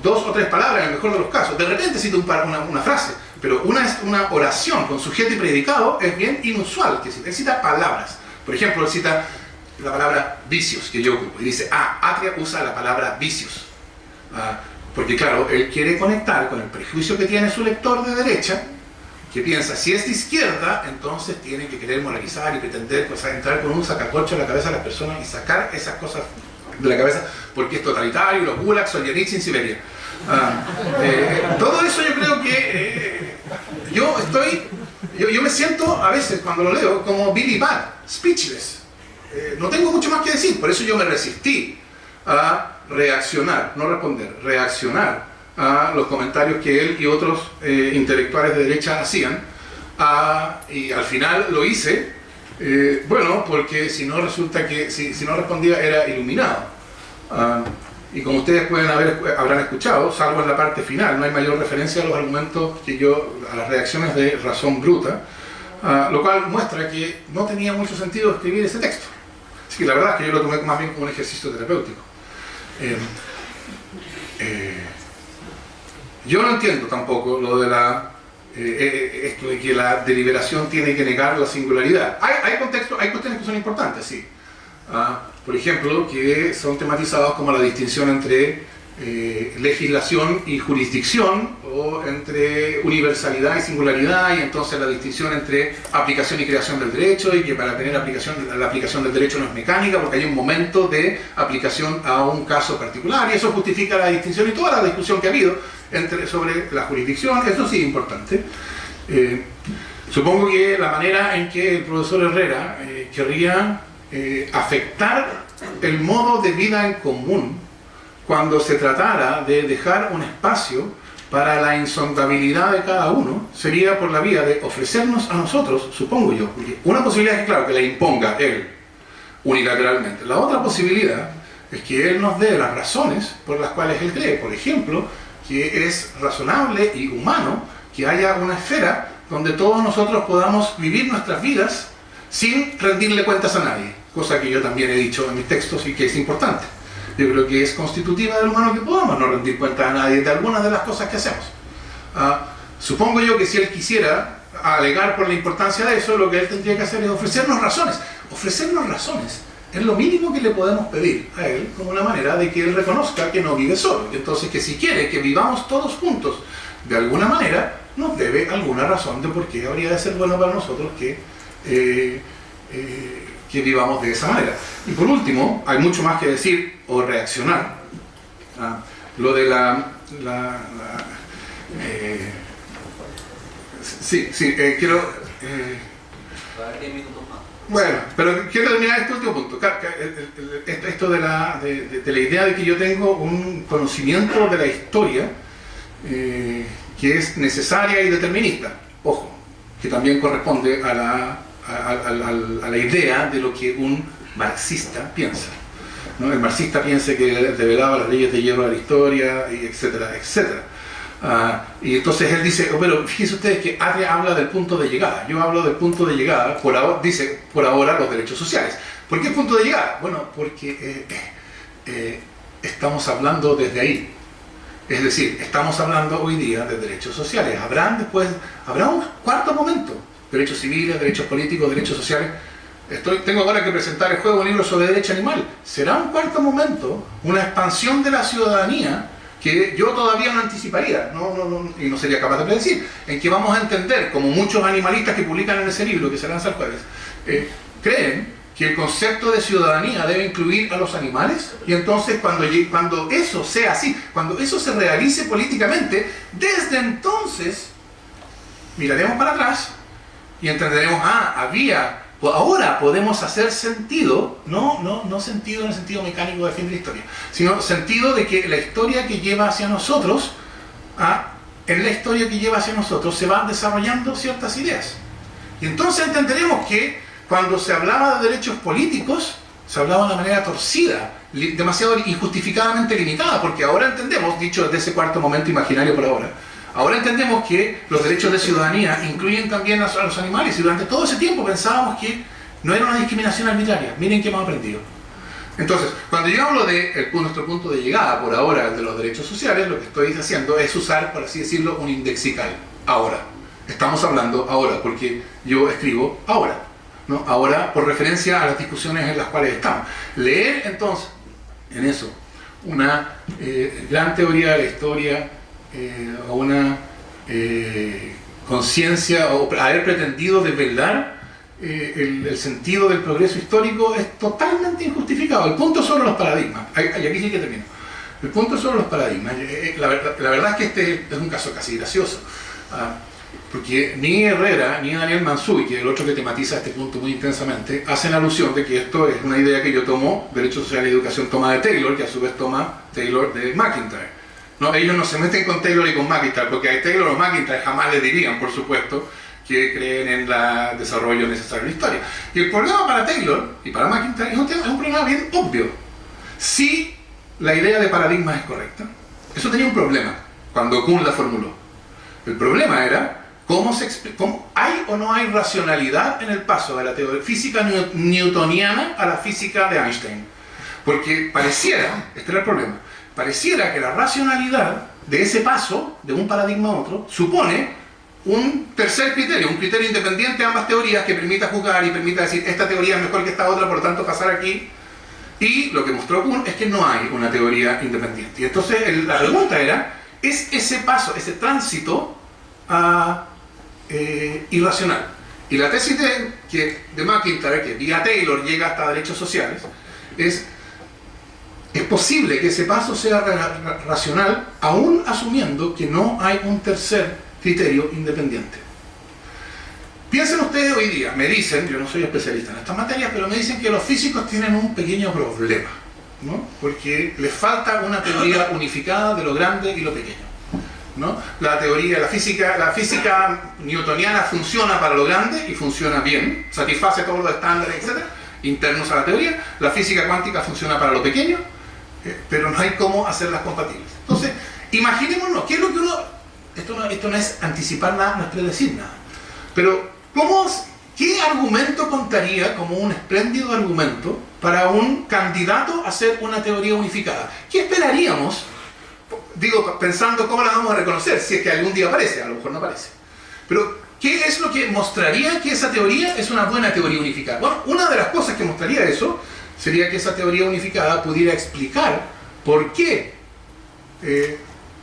dos o tres palabras en el mejor de los casos. De repente cita una frase, pero una oración con sujeto y predicado es bien inusual que cita. Él cita palabras. Por ejemplo, él cita la palabra vicios, que yo ocupo, y dice, Atria usa la palabra vicios. Porque claro, él quiere conectar con el prejuicio que tiene su lector de derecha, que piensa, si es de izquierda, entonces tiene que querer moralizar y pretender entrar con un sacacorcho en la cabeza de las personas y sacar esas cosas de la cabeza, porque es totalitario, los gulags, Solzhenitsyn en Siberia. Todo eso yo creo que yo me siento a veces cuando lo leo como Billy Budd, speechless. No tengo mucho más que decir, por eso yo me resistí a reaccionar, no responder, reaccionar a los comentarios que él y otros intelectuales de derecha hacían, y al final lo hice, bueno, porque si no resulta que, si no respondía era iluminado. Y como ustedes habrán escuchado, salvo en la parte final, no hay mayor referencia a los argumentos a las reacciones de Razón Bruta, lo cual muestra que no tenía mucho sentido escribir ese texto. Así que la verdad es que yo lo tomé más bien como un ejercicio terapéutico. Yo no entiendo tampoco lo de esto de que la deliberación tiene que negar la singularidad. Hay cuestiones que son importantes, sí. Por ejemplo, que son tematizados como la distinción entre legislación y jurisdicción, o entre universalidad y singularidad, y entonces la distinción entre aplicación y creación del derecho, y que para tener la aplicación del derecho no es mecánica, porque hay un momento de aplicación a un caso particular, y eso justifica la distinción y toda la discusión que ha habido sobre la jurisdicción. Eso sí es importante. Supongo que la manera en que el profesor Herrera querría afectar el modo de vida en común cuando se tratara de dejar un espacio para la insondabilidad de cada uno, sería por la vía de ofrecernos a nosotros, supongo yo, porque una posibilidad es, claro, que la imponga él unilateralmente. La otra posibilidad es que él nos dé las razones por las cuales él cree, por ejemplo, que es razonable y humano que haya una esfera donde todos nosotros podamos vivir nuestras vidas sin rendirle cuentas a nadie, cosa que yo también he dicho en mis textos y que es importante. Yo creo que es constitutiva del humano que podamos no rendir cuentas a nadie de algunas de las cosas que hacemos. Supongo yo que si él quisiera alegar por la importancia de eso, lo que él tendría que hacer es ofrecernos razones. Ofrecernos razones es lo mínimo que le podemos pedir a él, como una manera de que él reconozca que no vive solo. Entonces, que si quiere que vivamos todos juntos de alguna manera, nos debe alguna razón de por qué habría de ser bueno para nosotros que vivamos de esa manera. Y por último, hay mucho más que decir o reaccionar. Lo de quiero... Bueno, pero quiero terminar este último punto. Esto de la idea de que yo tengo un conocimiento de la historia que es necesaria y determinista. Ojo, que también corresponde a la idea de lo que un marxista piensa, ¿no? El marxista piensa que develaba las leyes de hierro de la historia, y etcétera, etcétera. Y entonces él dice, pero fíjense ustedes que Atria habla del punto de llegada. Yo hablo del punto de llegada, por ahora los derechos sociales. ¿Por qué el punto de llegada? Bueno, porque estamos hablando desde ahí. Es decir, estamos hablando hoy día de derechos sociales. Habrá un cuarto momento. Derechos civiles, derechos políticos, derechos sociales. Tengo ahora que presentar el juego, un libro sobre derecho animal. Será un cuarto momento, una expansión de la ciudadanía que yo todavía no anticiparía, y no sería capaz de predecir, en que vamos a entender, como muchos animalistas que publican en ese libro, que se lanza el jueves, creen que el concepto de ciudadanía debe incluir a los animales, y entonces cuando eso sea así, cuando eso se realice políticamente, desde entonces miraremos para atrás y entenderemos, ahora podemos hacer sentido, no sentido en el sentido mecánico de fin de la historia, sino sentido de que la historia que lleva hacia nosotros, en la historia que lleva hacia nosotros se van desarrollando ciertas ideas. Y entonces entenderemos que cuando se hablaba de derechos políticos, se hablaba de una manera torcida, demasiado injustificadamente limitada, porque ahora entendemos, dicho desde ese cuarto momento imaginario por ahora entendemos que los derechos de ciudadanía incluyen también a los animales, y durante todo ese tiempo pensábamos que no era una discriminación arbitraria. Miren qué hemos aprendido. Entonces, cuando yo hablo de nuestro punto de llegada, por ahora, el de los derechos sociales, lo que estoy haciendo es usar, por así decirlo, un indexical. Ahora. Estamos hablando ahora, porque yo escribo ahora, ¿no? Ahora, por referencia a las discusiones en las cuales estamos. Leer, entonces, en eso, una gran teoría de la historia, o una conciencia, o haber pretendido desvelar el sentido del progreso histórico es totalmente injustificado. El punto sobre los paradigmas, y aquí sí que termino. El punto sobre los paradigmas, la verdad es que este es un caso casi gracioso, porque ni Herrera ni Daniel Mansuy, que es el otro que tematiza este punto muy intensamente, hacen alusión de que esto es una idea que yo tomo, Derecho Social y Educación toma de Taylor, que a su vez toma Taylor de McIntyre. No, ellos no se meten con Taylor y con McIntyre, porque a Taylor o McIntyre jamás le dirían, por supuesto, que creen en el desarrollo necesario de la historia. Y el problema para Taylor y para McIntyre es un problema bien obvio. Si la idea de paradigma es correcta, eso tenía un problema cuando Kuhn la formuló. El problema era cómo hay o no hay racionalidad en el paso de la física newtoniana a la física de Einstein. Porque pareciera, este era el problema, pareciera que la racionalidad de ese paso, de un paradigma a otro, supone un tercer criterio, un criterio independiente de ambas teorías que permita juzgar y permita decir esta teoría es mejor que esta otra, por lo tanto pasar aquí. Y lo que mostró Kuhn es que no hay una teoría independiente. Y entonces la pregunta era, ¿es ese paso, ese tránsito irracional? Y la tesis de McIntyre, que vía Taylor llega hasta derechos sociales, es posible que ese paso sea racional, aún asumiendo que no hay un tercer criterio independiente. Piensen ustedes hoy día, me dicen, yo no soy especialista en estas materias, pero me dicen que los físicos tienen un pequeño problema, ¿no? Porque les falta una teoría unificada de lo grande y lo pequeño, ¿no? La física newtoniana funciona para lo grande y funciona bien, satisface todos los estándares, etcétera, internos a la teoría. La física cuántica funciona para lo pequeño, pero no hay cómo hacerlas compatibles. Entonces, imaginémonos, ¿qué es lo que esto no es anticipar nada, no es predecir nada. Pero, ¿qué argumento contaría como un espléndido argumento para un candidato a hacer una teoría unificada? ¿Qué esperaríamos? Digo, pensando cómo la vamos a reconocer, si es que algún día aparece, a lo mejor no aparece. Pero, ¿qué es lo que mostraría que esa teoría es una buena teoría unificada? Bueno, una de las cosas que mostraría eso sería que esa teoría unificada pudiera explicar por qué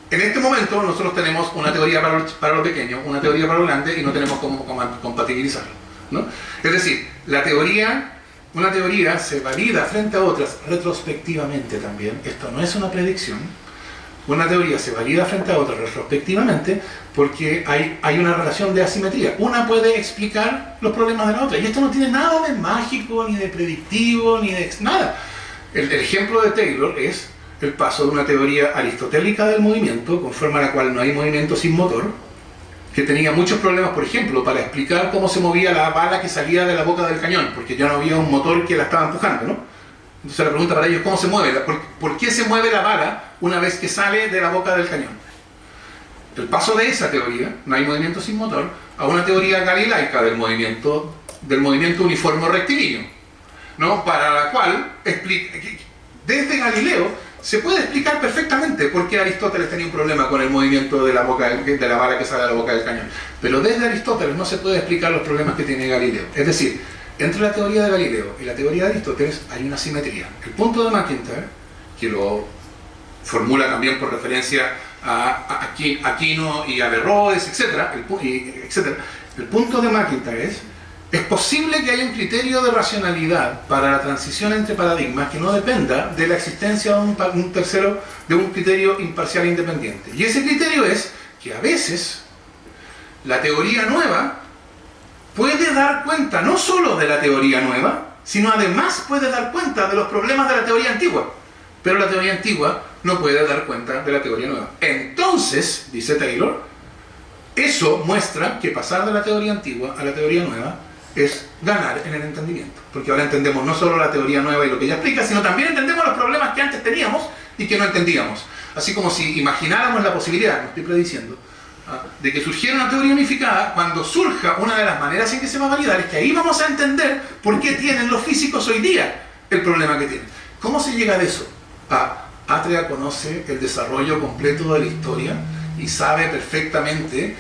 en este momento nosotros tenemos una teoría para lo pequeño, una teoría para lo grande y no tenemos cómo compatibilizarlo, ¿no? Es decir, una teoría se valida frente a otras retrospectivamente también. Esto no es una predicción. Una teoría se valida frente a otra retrospectivamente porque hay una relación de asimetría. Una puede explicar los problemas de la otra. Y esto no tiene nada de mágico, ni de predictivo, ni de nada. El ejemplo de Taylor es el paso de una teoría aristotélica del movimiento, conforme a la cual no hay movimiento sin motor, que tenía muchos problemas, por ejemplo, para explicar cómo se movía la bala que salía de la boca del cañón, porque ya no había un motor que la estaba empujando, ¿no? Entonces la pregunta para ellos, ¿cómo se mueve? ¿Por qué se mueve la bala una vez que sale de la boca del cañón? El paso de esa teoría, no hay movimiento sin motor, a una teoría galilaica del movimiento uniforme rectilíneo, ¿no? Para la cual, desde Galileo, se puede explicar perfectamente por qué Aristóteles tenía un problema con el movimiento de la bala que sale de la boca del cañón. Pero desde Aristóteles no se puede explicar los problemas que tiene Galileo. Es decir, entre la teoría de Galileo y la teoría de Aristóteles hay una simetría. El punto de McIntyre, que lo formula también por referencia a Aquino y Averroes, etc. El punto de McIntyre es posible que haya un criterio de racionalidad para la transición entre paradigmas que no dependa de la existencia de un criterio imparcial e independiente. Y ese criterio es que a veces la teoría nueva puede dar cuenta no solo de la teoría nueva, sino además puede dar cuenta de los problemas de la teoría antigua. Pero la teoría antigua no puede dar cuenta de la teoría nueva. Entonces, dice Taylor, eso muestra que pasar de la teoría antigua a la teoría nueva es ganar en el entendimiento. Porque ahora entendemos no solo la teoría nueva y lo que ella explica, sino también entendemos los problemas que antes teníamos y que no entendíamos. Así como si imagináramos la posibilidad, no estoy prediciendo, de que surgiera una teoría unificada. Cuando surja, una de las maneras en que se va a validar es que ahí vamos a entender por qué tienen los físicos hoy día el problema que tienen. ¿Cómo se llega de eso? Atria conoce el desarrollo completo de la historia y sabe perfectamente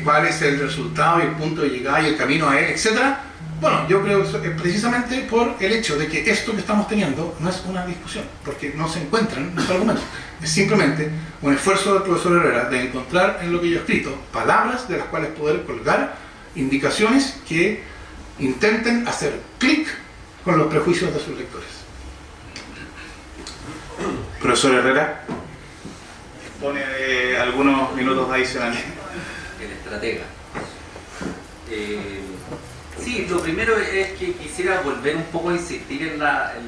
cuál es el resultado y el punto de llegada y el camino a él, etc. Bueno, yo creo que es precisamente por el hecho de que esto que estamos teniendo no es una discusión, porque no se encuentran los argumentos. Es simplemente un esfuerzo del profesor Herrera de encontrar en lo que yo he escrito palabras de las cuales poder colgar indicaciones que intenten hacer clic con los prejuicios de sus lectores. Profesor Herrera, pone algunos minutos adicionales. El estratega. Sí, lo primero es que quisiera volver un poco a insistir en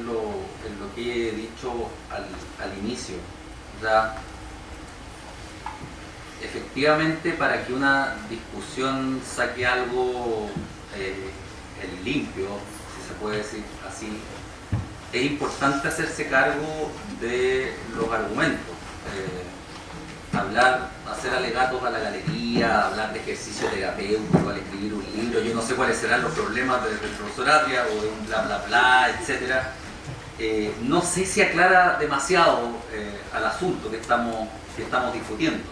lo que he dicho al inicio. O sea, efectivamente, para que una discusión saque algo en limpio, si se puede decir así, es importante hacerse cargo de los argumentos. Hacer alegatos a la galería, hablar de ejercicio terapéutico al escribir un libro. Yo no sé cuáles serán los problemas del profesor Atria o de un bla bla bla, etc. No sé si aclara demasiado al asunto que estamos discutiendo.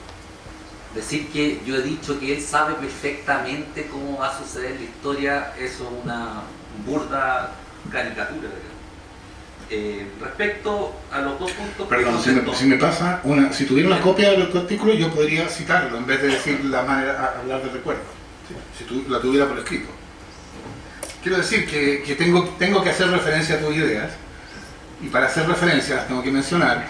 Decir que yo he dicho que él sabe perfectamente cómo va a suceder la historia, eso es una burda caricatura. Respecto a los dos puntos... Perdón, si me pasa, si tuviera una copia del artículo yo podría citarlo en vez de decir hablar de recuerdo, ¿sí? Si la tuviera por escrito. Quiero decir que tengo que hacer referencia a tus ideas, y para hacer referencia las tengo que mencionar,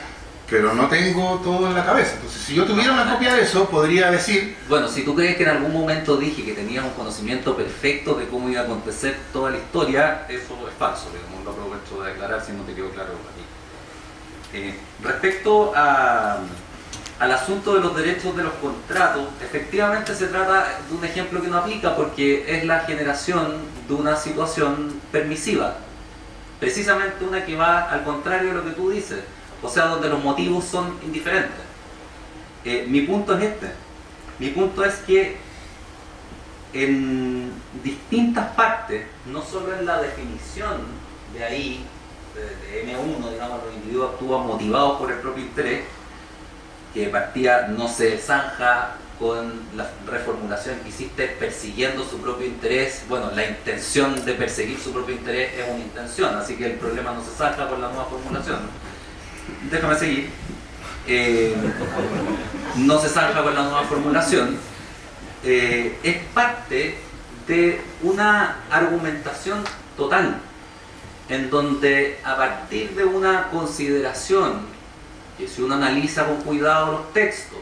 pero no tengo todo en la cabeza. Entonces, si yo tuviera una copia de eso, podría decir... Bueno, si tú crees que en algún momento dije que tenías un conocimiento perfecto de cómo iba a acontecer toda la historia, eso es falso, digamos, lo aprovecho de aclarar si no te quedó claro aquí. Respecto al asunto de los derechos de los contratos, efectivamente se trata de un ejemplo que no aplica porque es la generación de una situación permisiva, precisamente una que va al contrario de lo que tú dices. O sea, donde los motivos son indiferentes. Mi punto es este. Mi punto es que en distintas partes, no solo en la definición de ahí, de M1, digamos, los individuos actúan motivados por el propio interés, que de partida no se zanja con la reformulación que hiciste persiguiendo su propio interés. Bueno, la intención de perseguir su propio interés es una intención, así que el problema no se zanja con la nueva formulación. Déjame seguir. No se zanja con la nueva formulación. Es parte de una argumentación total, en donde a partir de una consideración, que si uno analiza con cuidado los textos,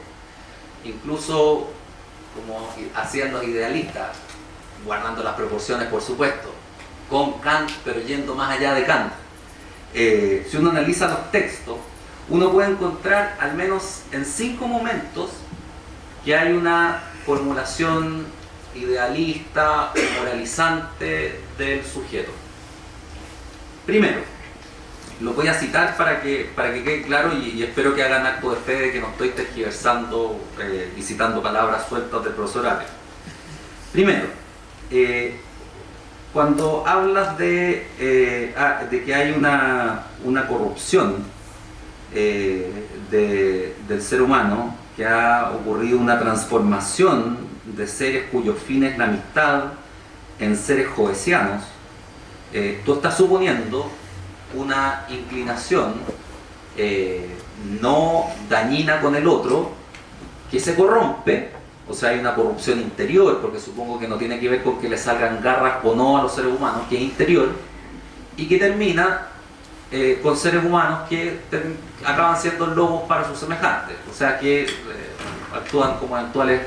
incluso como hacían los idealistas, guardando las proporciones por supuesto, con Kant pero yendo más allá de Kant, si uno analiza los textos, uno puede encontrar al menos en 5 momentos que hay una formulación idealista o moralizante del sujeto. Primero, lo voy a citar para que quede claro y espero que hagan acto de fe de que no estoy tergiversando y citando palabras sueltas del profesor Ávila. Primero, cuando hablas de que hay una corrupción del ser humano, que ha ocurrido una transformación de seres cuyo fin es la amistad en seres joesianos, tú estás suponiendo una inclinación no dañina con el otro, que se corrompe, o sea, hay una corrupción interior, porque supongo que no tiene que ver con que le salgan garras o no a los seres humanos, que es interior, y que termina con seres humanos que acaban siendo lobos para sus semejantes, o sea que actúan como eventuales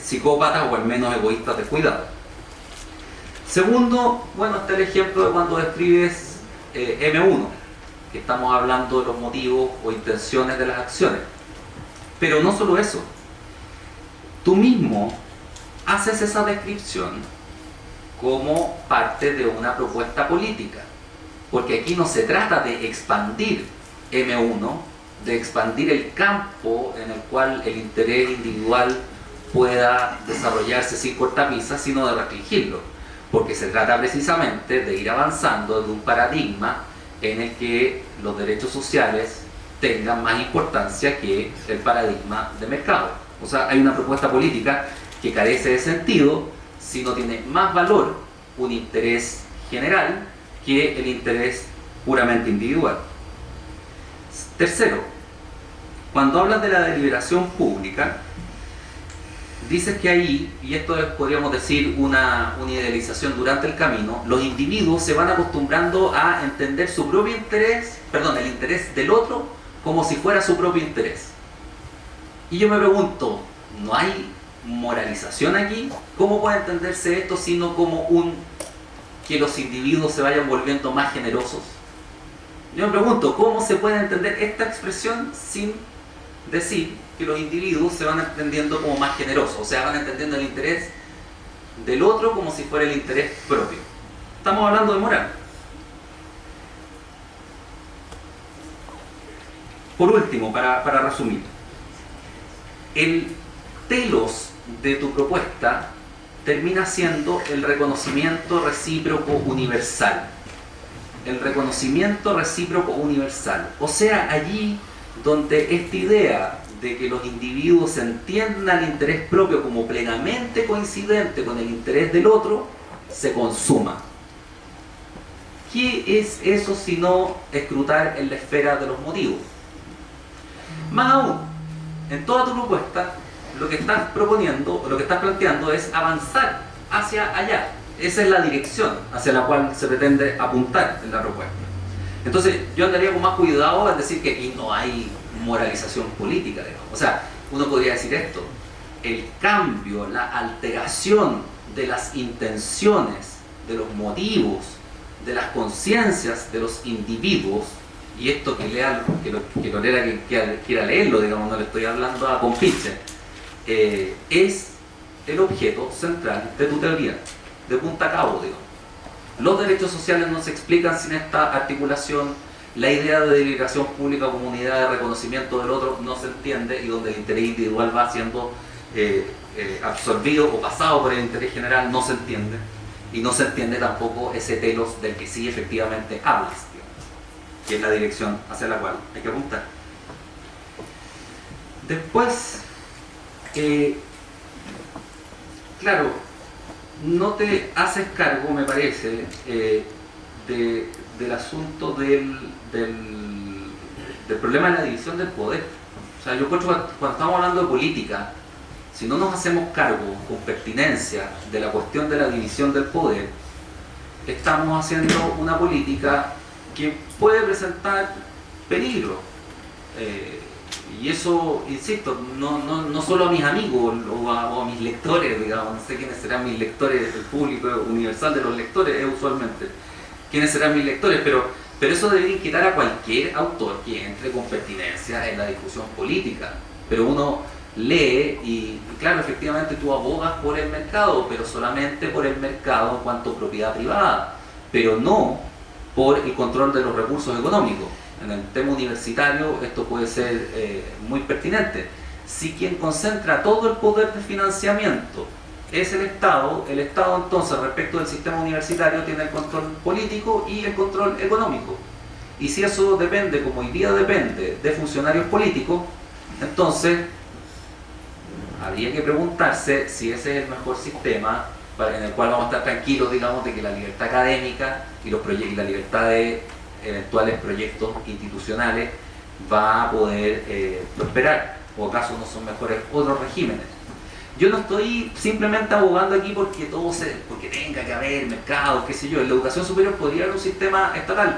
psicópatas o al menos egoístas de cuidado. Segundo, bueno, está el ejemplo de cuando describes M1, que estamos hablando de los motivos o intenciones de las acciones. Pero no solo eso, tú mismo haces esa descripción como parte de una propuesta política, porque aquí no se trata de expandir M1, de expandir el campo en el cual el interés individual pueda desarrollarse sin cortapisas, sino de restringirlo, porque se trata precisamente de ir avanzando de un paradigma en el que los derechos sociales tengan más importancia que el paradigma de mercado. O sea, hay una propuesta política que carece de sentido si no tiene más valor un interés general que el interés puramente individual. Tercero, cuando hablas de la deliberación pública, dices que ahí, y esto es, podríamos decir, una idealización durante el camino, los individuos se van acostumbrando a entender su propio interés, perdón, el interés del otro como si fuera su propio interés. Y yo me pregunto, ¿no hay moralización aquí? ¿Cómo puede entenderse esto sino como que los individuos se vayan volviendo más generosos? Yo me pregunto, ¿cómo se puede entender esta expresión sin decir que los individuos se van entendiendo como más generosos? O sea, van entendiendo el interés del otro como si fuera el interés propio. Estamos hablando de moral. Por último, para resumir, el telos de tu propuesta termina siendo el reconocimiento recíproco universal. El reconocimiento recíproco universal. O sea, allí donde esta idea de que los individuos entiendan el interés propio como plenamente coincidente con el interés del otro, se consuma. ¿Qué es eso sino escrutar en la esfera de los motivos? Más aún, en toda tu propuesta, lo que estás proponiendo, o lo que estás planteando es avanzar hacia allá. Esa es la dirección hacia la cual se pretende apuntar en la propuesta. Entonces, yo andaría con más cuidado en decir que aquí no hay moralización política, digamos. O sea, uno podría decir esto: el cambio, la alteración de las intenciones, de los motivos, de las conciencias de los individuos, y esto que lea, que lo lea quien quiera leerlo, digamos, no le estoy hablando a compinche, es el objeto central de tu teoría, de punta a cabo, digamos. Los derechos sociales no se explican sin esta articulación. La idea de deliberación pública como unidad de reconocimiento del otro no se entiende, y donde el interés individual va siendo absorbido o pasado por el interés general no se entiende, y no se entiende tampoco ese telos del que sí efectivamente hablas, digamos, que es la dirección hacia la cual hay que apuntar. Después, claro, no te haces cargo, me parece, del asunto del problema de la división del poder. O sea, yo creo que cuando estamos hablando de política, si no nos hacemos cargo con pertinencia de la cuestión de la división del poder, estamos haciendo una política que puede presentar peligro. Y eso, insisto, no solo a mis amigos o a mis lectores, digamos, no sé quiénes serán mis lectores, el público universal de los lectores usualmente, quiénes serán mis lectores, pero eso debería inquietar a cualquier autor que entre con pertinencia en la discusión política. Pero uno lee y claro, efectivamente tú abogas por el mercado, pero solamente por el mercado en cuanto a propiedad privada, pero no por el control de los recursos económicos. En el tema universitario esto puede ser muy pertinente. Si quien concentra todo el poder de financiamiento es el Estado entonces respecto del sistema universitario tiene el control político y el control económico. Y si eso depende, como hoy día depende, de funcionarios políticos, entonces habría que preguntarse si ese es el mejor sistema en el cual vamos a estar tranquilos, digamos, de que la libertad académica y la libertad de eventuales proyectos institucionales va a poder prosperar, o acaso no son mejores otros regímenes. Yo no estoy simplemente abogando aquí porque tenga que haber mercados, qué sé yo. En la educación superior podría haber un sistema estatal,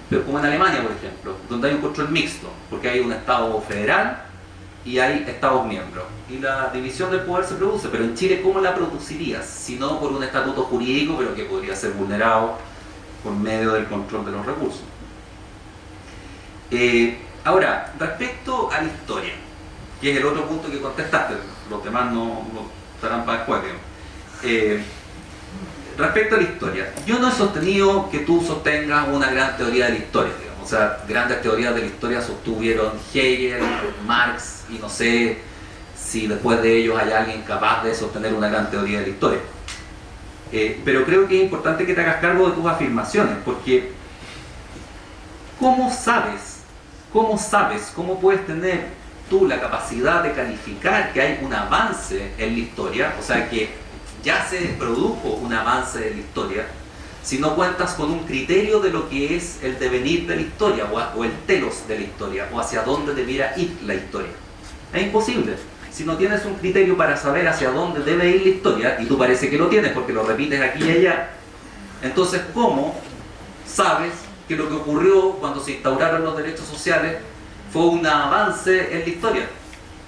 pero como en Alemania, por ejemplo, donde hay un control mixto, porque hay un Estado federal y hay Estados miembros. Y la división del poder se produce, pero en Chile, ¿cómo la producirías? Si no por un estatuto jurídico, pero que podría ser vulnerado por medio del control de los recursos. Ahora, respecto a la historia, que es el otro punto que contestaste, los demás no estarán para después, digamos. Respecto a la historia, yo no he sostenido que tú sostengas una gran teoría de la historia, digamos. O sea, grandes teorías de la historia sostuvieron Hegel, Marx, y no sé si después de ellos hay alguien capaz de sostener una gran teoría de la historia. Pero creo que es importante que te hagas cargo de tus afirmaciones, porque ¿cómo cómo puedes tener tú la capacidad de calificar que hay un avance en la historia, o sea que ya se produjo un avance en la historia, si no cuentas con un criterio de lo que es el devenir de la historia o el telos de la historia, o hacia dónde debiera ir la historia? Es imposible. Si no tienes un criterio para saber hacia dónde debe ir la historia, y tú parece que lo tienes porque lo repites aquí y allá, entonces ¿cómo sabes que lo que ocurrió cuando se instauraron los derechos sociales fue un avance en la historia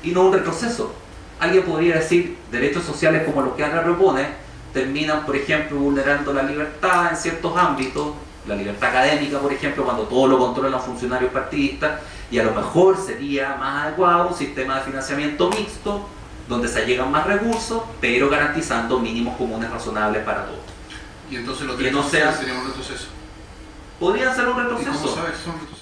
y no un retroceso? Alguien podría decir, derechos sociales como los que Ana propone terminan, por ejemplo, vulnerando la libertad en ciertos ámbitos, la libertad académica, por ejemplo, cuando todo lo controlan los funcionarios partidistas, y a lo mejor sería más adecuado un sistema de financiamiento mixto, donde se allegan más recursos, pero garantizando mínimos comunes razonables para todos. Y entonces los derechos sociales serían un retroceso. Podrían ser un ¿Y cómo retroceso. sabes que son retrocesos?